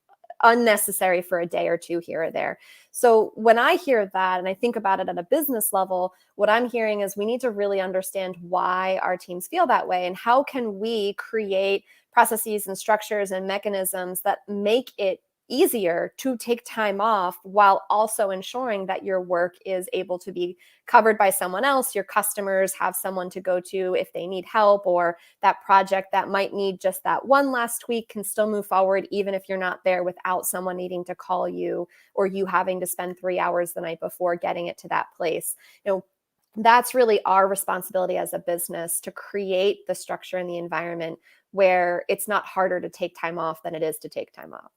unnecessary for a day or two here or there. So when I hear that and I think about it at a business level, what I'm hearing is we need to really understand why our teams feel that way and how can we create processes and structures and mechanisms that make it easier to take time off while also ensuring that your work is able to be covered by someone else. Your customers have someone to go to if they need help, or that project that might need just that one last tweak can still move forward, even if you're not there, without someone needing to call you or you having to spend 3 hours the night before getting it to that place. That's really our responsibility as a business, to create the structure and the environment where it's not harder to take time off than it is to take time off.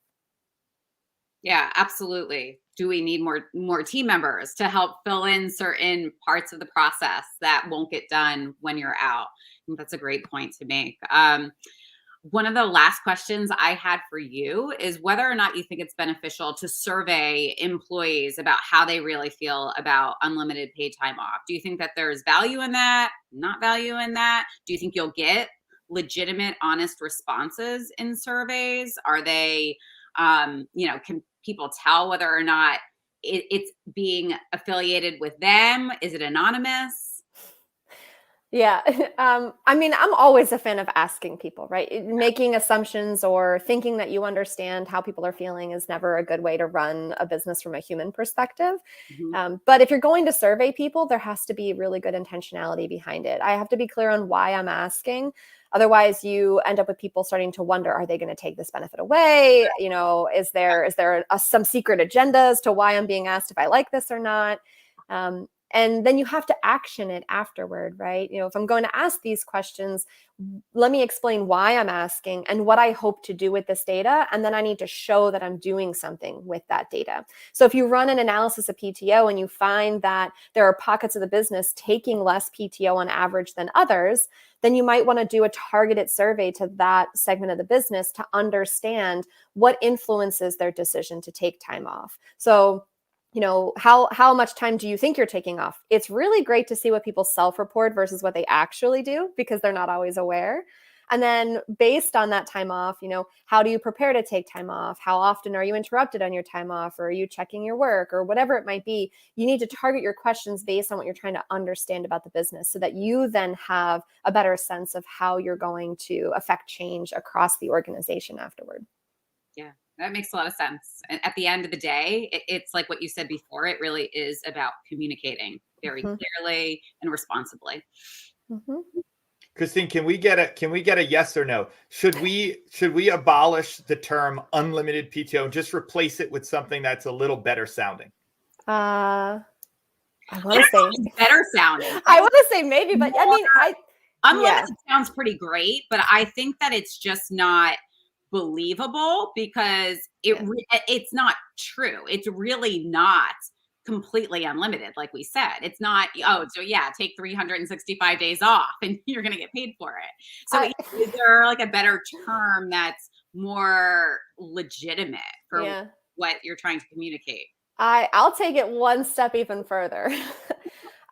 Yeah, absolutely. Do we need more team members to help fill in certain parts of the process that won't get done when you're out? I think that's a great point to make. One of the last questions I had for you is whether or not you think it's beneficial to survey employees about how they really feel about unlimited paid time off. Do you think that there's value in that? Not value in that? Do you think you'll get legitimate, honest responses in surveys? Are they, can people tell whether or not it's being affiliated with them? Is it anonymous? Yeah. I mean, I'm always a fan of asking people, right? Making assumptions or thinking that you understand how people are feeling is never a good way to run a business from a human perspective. But if you're going to survey people, there has to be really good intentionality behind it. I have to be clear on why I'm asking. Otherwise, you end up with people starting to wonder, are they going to take this benefit away? Is there some secret agenda as to why I'm being asked if I like this or not? And then you have to action it afterward, right? If I'm going to ask these questions, let me explain why I'm asking and what I hope to do with this data. And then I need to show that I'm doing something with that data. So if you run an analysis of PTO and you find that there are pockets of the business taking less PTO on average than others, then you might want to do a targeted survey to that segment of the business to understand what influences their decision to take time off. So how much time do you think you're taking off? It's really great to see what people self-report versus what they actually do, because they're not always aware. And then based on that time off, how do you prepare to take time off? How often are you interrupted on your time off? Or are you checking your work or whatever it might be? You need to target your questions based on what you're trying to understand about the business so that you then have a better sense of how you're going to affect change across the organization afterward. Yeah. That makes a lot of sense. And at the end of the day, it's like what you said before. It really is about communicating very clearly and responsibly. Christine, can we get a yes or no? Should we abolish the term unlimited PTO and just replace it with something that's a little better sounding? I want to say better sounding. I want to say maybe, but I mean, unlimited sounds pretty great, but I think that it's just not believable because it's not true. It's really not completely unlimited, like we said. It's not, take 365 days off and you're going to get paid for it. So is there like a better term that's more legitimate for what you're trying to communicate? I'll take it one step even further.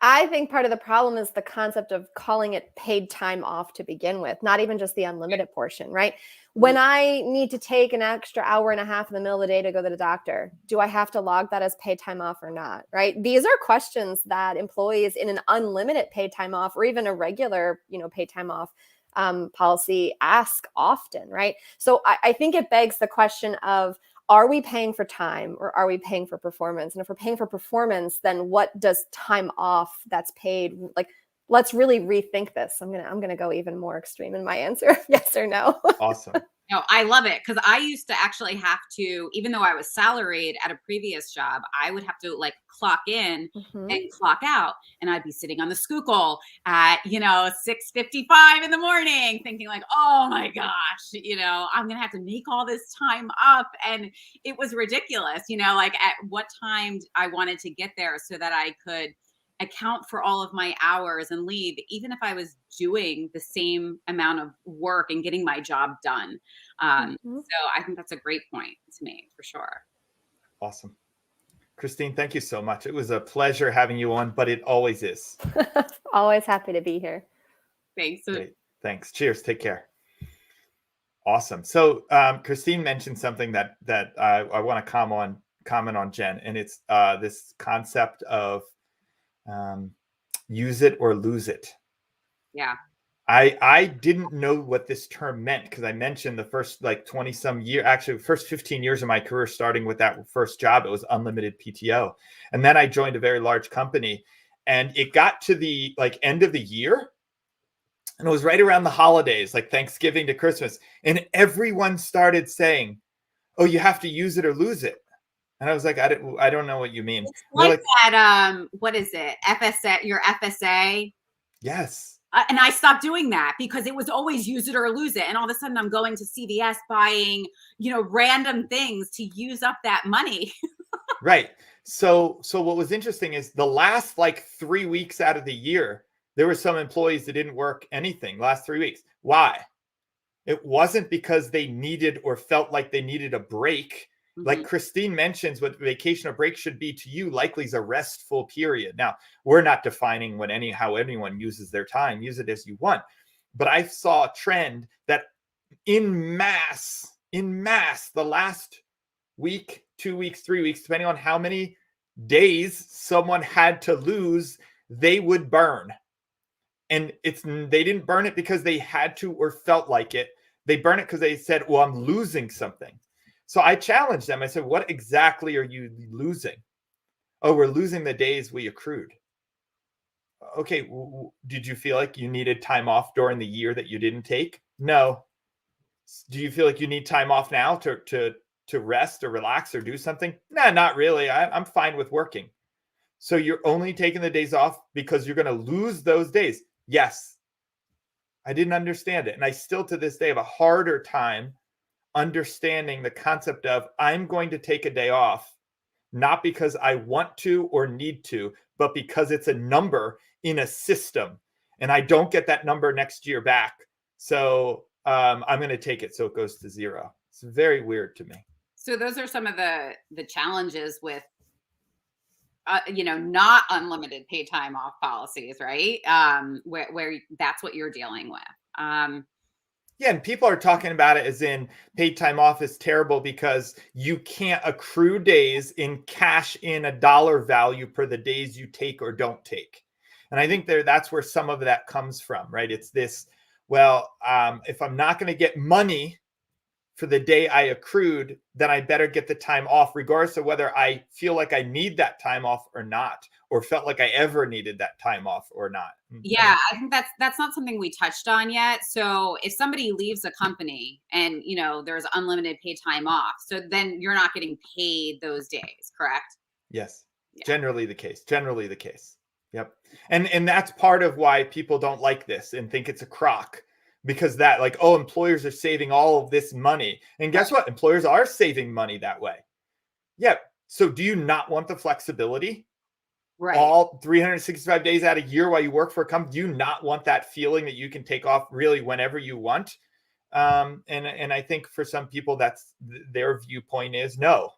I think part of the problem is the concept of calling it paid time off to begin with, not even just the unlimited portion, right? When I need to take an extra hour and a half in the middle of the day to go to the doctor, do I have to log that as paid time off or not, right? These are questions that employees in an unlimited paid time off or even a regular, paid time off policy ask often, right? So I think it begs the question of, are we paying for time or are we paying for performance? And if we're paying for performance, then what does time off that's paid? Like, let's really rethink this. I'm gonna go even more extreme in my answer, yes or no. Awesome. No, I love it because I used to actually have to, even though I was salaried at a previous job, I would have to like clock in and clock out, and I'd be sitting on the Schuylkill at 6:55 in the morning, thinking like, oh my gosh, I'm gonna have to make all this time up, and it was ridiculous. Like at what time I wanted to get there so that I could account for all of my hours and leave, even if I was doing the same amount of work and getting my job done. So I think that's a great point to make for sure. Awesome. Christine, thank you so much. It was a pleasure having you on, but it always is. Always happy to be here. Thanks. Great. Thanks. Cheers. Take care. Awesome. So Christine mentioned something that I want to comment on, Jen, and it's this concept of use it or lose it. Yeah. I didn't know what this term meant because I mentioned the first 20 some year, actually first 15 years of my career, starting with that first job, it was unlimited PTO. And then I joined a very large company and it got to the end of the year. And it was right around the holidays, like Thanksgiving to Christmas. And everyone started saying, oh, you have to use it or lose it. And I was like, I don't know what you mean. It's like that, what is it? FSA, your FSA? Yes. And I stopped doing that because it was always use it or lose it. And all of a sudden I'm going to CVS buying, random things to use up that money. Right. So what was interesting is the last 3 weeks out of the year, there were some employees that didn't work anything last 3 weeks. Why? It wasn't because they needed or felt like they needed a break. Like Christine mentions, what vacation or break should be to you likely is a restful period. Now, we're not defining how anyone uses their time. Use it as you want. But I saw a trend that in mass, the last week, 2 weeks, 3 weeks, depending on how many days someone had to lose, they would burn. And they didn't burn it because they had to or felt like it. They burn it because they said, well, I'm losing something. So I challenged them. I said, what exactly are you losing? Oh, we're losing the days we accrued. Okay. Did you feel like you needed time off during the year that you didn't take? No. Do you feel like you need time off now to rest or relax or do something? Nah, not really. I'm fine with working. So you're only taking the days off because you're going to lose those days. Yes. I didn't understand it. And I still to this day have a harder time understanding the concept of I'm going to take a day off, not because I want to or need to, but because it's a number in a system and I don't get that number next year back. So I'm going to take it so it goes to zero. It's very weird to me. So those are some of the challenges with, not unlimited paid time off policies, right? Where that's what you're dealing with. Yeah, and people are talking about it as in paid time off is terrible because you can't accrue days and cash in a dollar value per the days you take or don't take. And I think that's where some of that comes from, right? It's this, if I'm not going to get money for the day I accrued, then I better get the time off, regardless of whether I feel like I need that time off or not, or felt like I ever needed that time off or not. Yeah, I think that's not something we touched on yet. So if somebody leaves a company and there's unlimited paid time off, so then you're not getting paid those days, correct? Yes. Yeah. Generally the case. Yep. And that's part of why people don't like this and think it's a crock. Because that employers are saving all of this money. And guess what? Employers are saving money that way. Yeah. So do you not want the flexibility? Right. All 365 days out of year while you work for a company, do you not want that feeling that you can take off really whenever you want? And I think for some people, that's their viewpoint is no.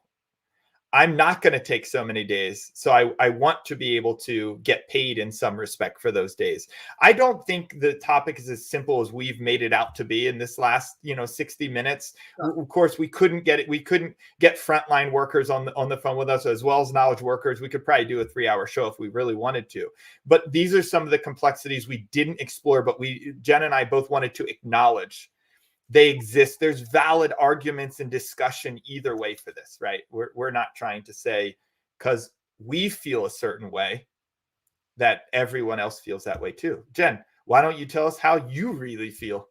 I'm not going to take so many days. So I want to be able to get paid in some respect for those days. I don't think the topic is as simple as we've made it out to be in this last, 60 minutes. Of course, we couldn't get it. We couldn't get frontline workers on the phone with us, as well as knowledge workers. We could probably do a 3-hour show if we really wanted to. But these are some of the complexities we didn't explore, but Jen and I both wanted to acknowledge they exist. There's valid arguments and discussion either way for this, right? We're not trying to say because we feel a certain way that everyone else feels that way too. Jen, why don't you tell us how you really feel?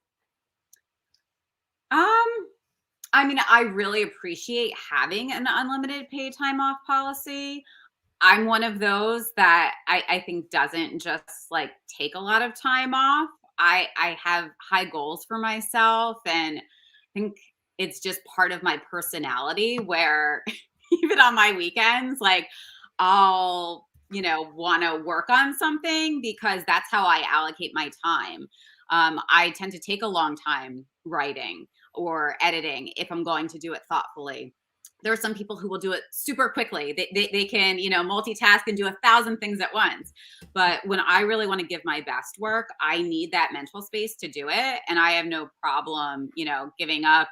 I mean, I really appreciate having an unlimited paid time off policy. I'm one of those that I think doesn't just like take a lot of time off. I have high goals for myself, and I think it's just part of my personality where even on my weekends, like I'll, want to work on something because that's how I allocate my time. I tend to take a long time writing or editing if I'm going to do it thoughtfully. There are some people who will do it super quickly. They can, multitask and do 1,000 things at once. But when I really want to give my best work, I need that mental space to do it. And I have no problem, giving up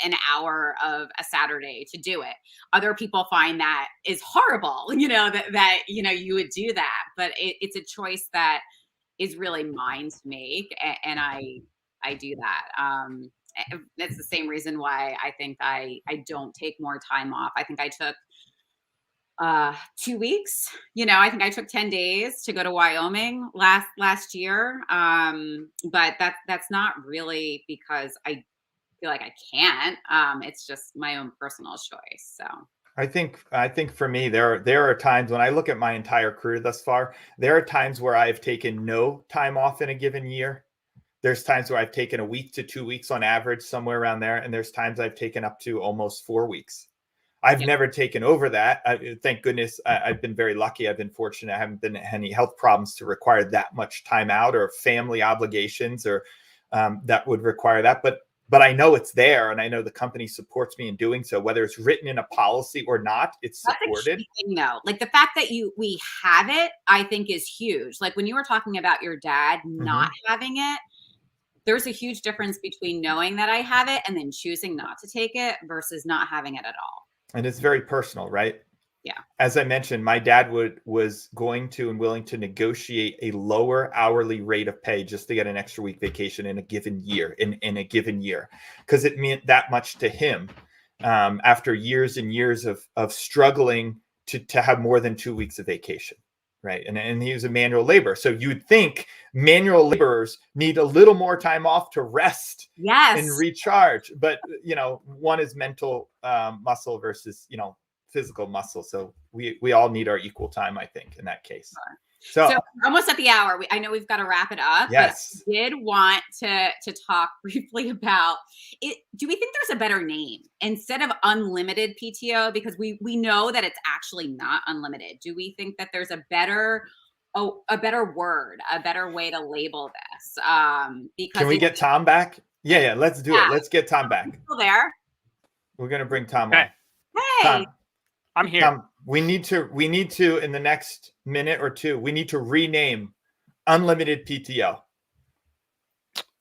an hour of a Saturday to do it. Other people find that is horrible, that you would do that. But it's a choice that is really mine to make. And I do that. It's the same reason why I think I don't take more time off. I think I took 2 weeks. I think I took 10 days to go to Wyoming last year. But that's not really because I feel like I can't. It's just my own personal choice. So I think for me, there are times when I look at my entire career thus far, there are times where I've taken no time off in a given year. There's times where I've taken a week to 2 weeks on average, somewhere around there. And there's times I've taken up to almost 4 weeks. I've never taken over that. Thank goodness. I've been very lucky. I've been fortunate. I haven't been any health problems to require that much time out or family obligations or that would require that. But I know it's there, and I know the company supports me in doing so, whether it's written in a policy or not, it's supported. That's a key thing, though. Like the fact that we have it, I think is huge. Like when you were talking about your dad not having it, there's a huge difference between knowing that I have it and then choosing not to take it versus not having it at all. And it's very personal, right? Yeah. As I mentioned, my dad was going to and willing to negotiate a lower hourly rate of pay just to get an extra week vacation in a given year, in a given year, because it meant that much to him after years and years of struggling to have more than 2 weeks of vacation. Right. And he was a manual laborer. So you'd think manual laborers need a little more time off to rest and recharge. But, one is mental muscle versus, physical muscle. So we all need our equal time, I think, in that case. So almost at the hour. I know we've got to wrap it up. Yes. But I did want to talk briefly about it. Do we think there's a better name instead of unlimited PTO? Because we know that it's actually not unlimited. Do we think that there's a better word, a better way to label this? Because can we get Tom back? Yeah. Let's do it. Let's get Tom back. Still there? We're gonna bring Tom on. Hey. Tom, I'm here. Tom, we need to in the next minute or two, we need to rename unlimited PTO.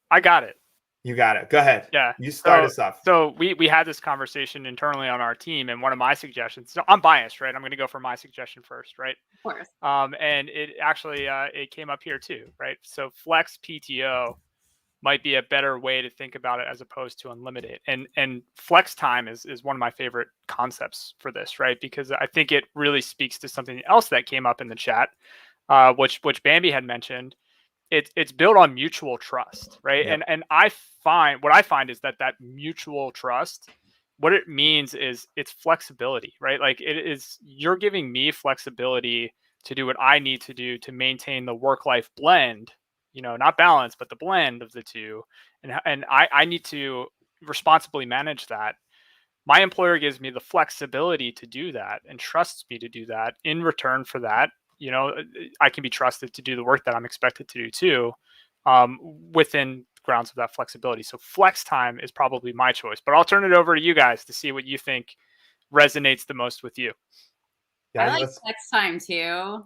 I got it. You got it. Go ahead. Yeah. You start us off. So we had this conversation internally on our team, and one of my suggestions, so I'm biased, right? I'm going to go for my suggestion first, right? Of course. And it actually, it came up here too, right? So flex PTO might be a better way to think about it as opposed to unlimited. And flex time is one of my favorite concepts for this, right? Because I think it really speaks to something else that came up in the chat, which Bambi had mentioned. It's built on mutual trust, right? Yep. And what I find is that mutual trust, what it means is it's flexibility, right? Like you're giving me flexibility to do what I need to do to maintain the work-life blend, not balance, but the blend of the two. And I need to responsibly manage that. My employer gives me the flexibility to do that and trusts me to do that. In return for that, I can be trusted to do the work that I'm expected to do too, within grounds of that flexibility. So flex time is probably my choice, but I'll turn it over to you guys to see what you think resonates the most with you? Yeah, I like next time too.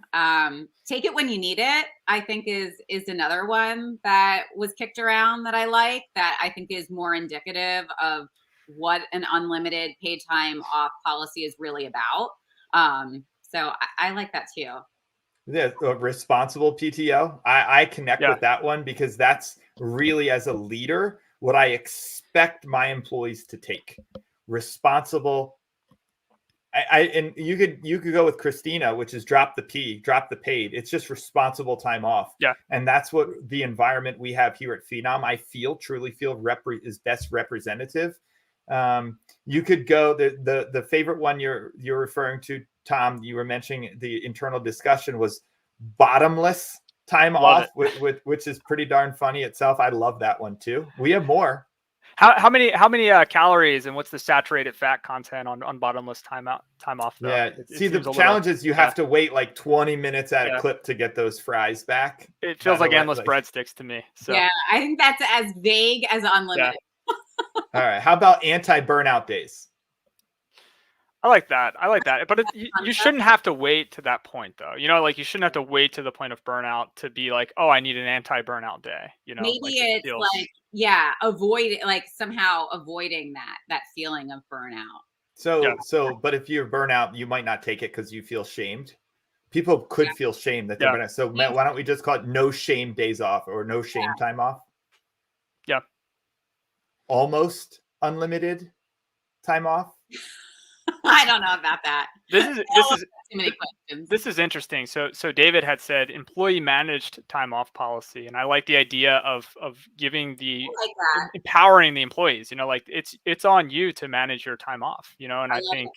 Take it when you need it, I think is another one that was kicked around that I like, that I think is more indicative of what an unlimited paid time off policy is really about. So I like that too. Yeah, responsible PTO. I connect with that one because that's really, as a leader, what I expect my employees to take. Responsible. And you could go with Christina, which is drop the paid. It's just responsible time off. Yeah. And that's what the environment we have here at Phenom, I truly feel is best representative. You could go the favorite one you're referring to, Tom, you were mentioning the internal discussion was bottomless time off, which is pretty darn funny itself. I love that one too. We have more. How many calories and what's the saturated fat content on bottomless time off though? Yeah. See, the challenge is you have to wait like 20 minutes at a clip to get those fries back. It feels like endless breadsticks to me. So yeah, I think that's as vague as unlimited. All right. How about anti-burnout days? I like that. But you shouldn't have to wait to that point, though. You know, like you shouldn't have to wait to the point of burnout to be like, oh, I need an anti-burnout day. You know, maybe it's somehow avoiding that feeling of burnout. So, but if you're burnout, you might not take it because you feel shamed. People could feel shame that they're burnout. So why don't we just call it no shame days off or no shame time off? Yeah. Almost unlimited time off. I don't know about that. This is too many questions. This is interesting. So David had said employee managed time off policy, and I like the idea of giving empowering the employees. You know, like it's on you to manage your time off. You know, and I think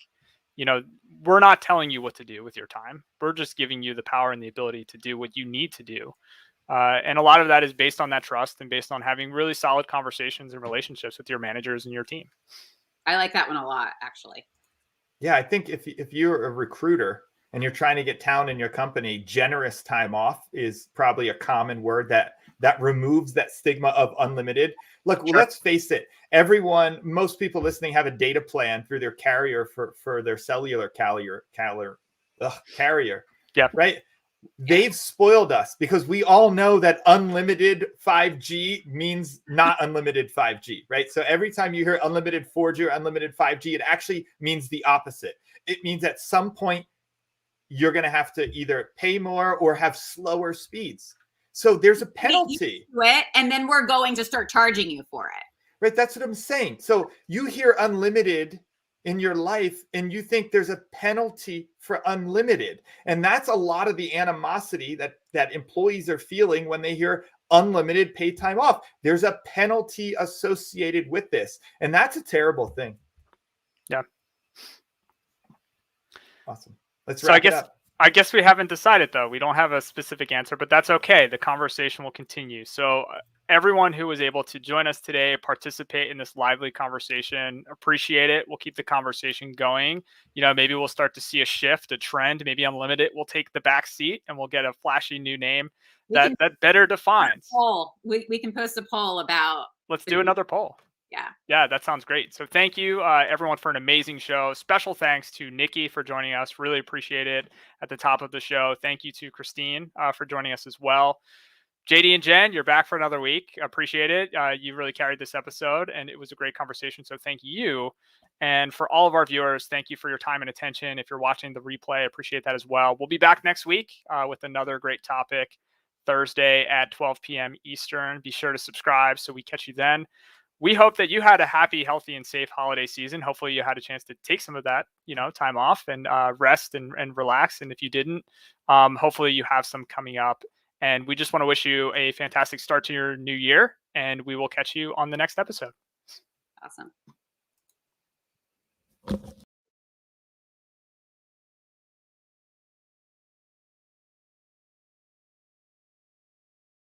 you know, we're not telling you what to do with your time. We're just giving you the power and the ability to do what you need to do. And a lot of that is based on that trust and based on having really solid conversations and relationships with your managers and your team. I like that one a lot, actually. Yeah, I think if you're a recruiter and you're trying to get talent in your company, generous time off is probably a common word that removes that stigma of unlimited. Look, let's face it. Most people listening have a data plan through their carrier for their cellular carrier. Yeah. Right. They've spoiled us because we all know that unlimited 5G means not unlimited 5G, right? So every time you hear unlimited 4G or unlimited 5G, it actually means the opposite. It means at some point you're going to have to either pay more or have slower speeds. So there's a penalty. And then we're going to start charging you for it. Right. That's what I'm saying. So you hear unlimited in your life and you think there's a penalty for unlimited. And that's a lot of the animosity that employees are feeling when they hear unlimited paid time off. There's a penalty associated with this. And that's a terrible thing. Yeah. Awesome. Let's wrap it up. I guess we haven't decided, though. We don't have a specific answer, but that's okay. The conversation will continue. So everyone who was able to join us today, participate in this lively conversation, appreciate it. We'll keep the conversation going. You know, maybe we'll start to see a shift, a trend. Maybe Unlimited will take the back seat and we'll get a flashy new name that better defines. We can post a poll about. Let's do another poll. Yeah, that sounds great. So thank you, everyone, for an amazing show. Special thanks to Nikki for joining us. Really appreciate it at the top of the show. Thank you to Christine for joining us as well. JD and Jen, you're back for another week. Appreciate it. You really carried this episode, and it was a great conversation. So thank you. And for all of our viewers, thank you for your time and attention. If you're watching the replay, I appreciate that as well. We'll be back next week with another great topic, Thursday at 12 p.m. Eastern. Be sure to subscribe so we catch you then. We hope that you had a happy, healthy, and safe holiday season. Hopefully you had a chance to take some of that, time off and rest and relax. And if you didn't, hopefully you have some coming up. And we just want to wish you a fantastic start to your new year. And we will catch you on the next episode. Awesome.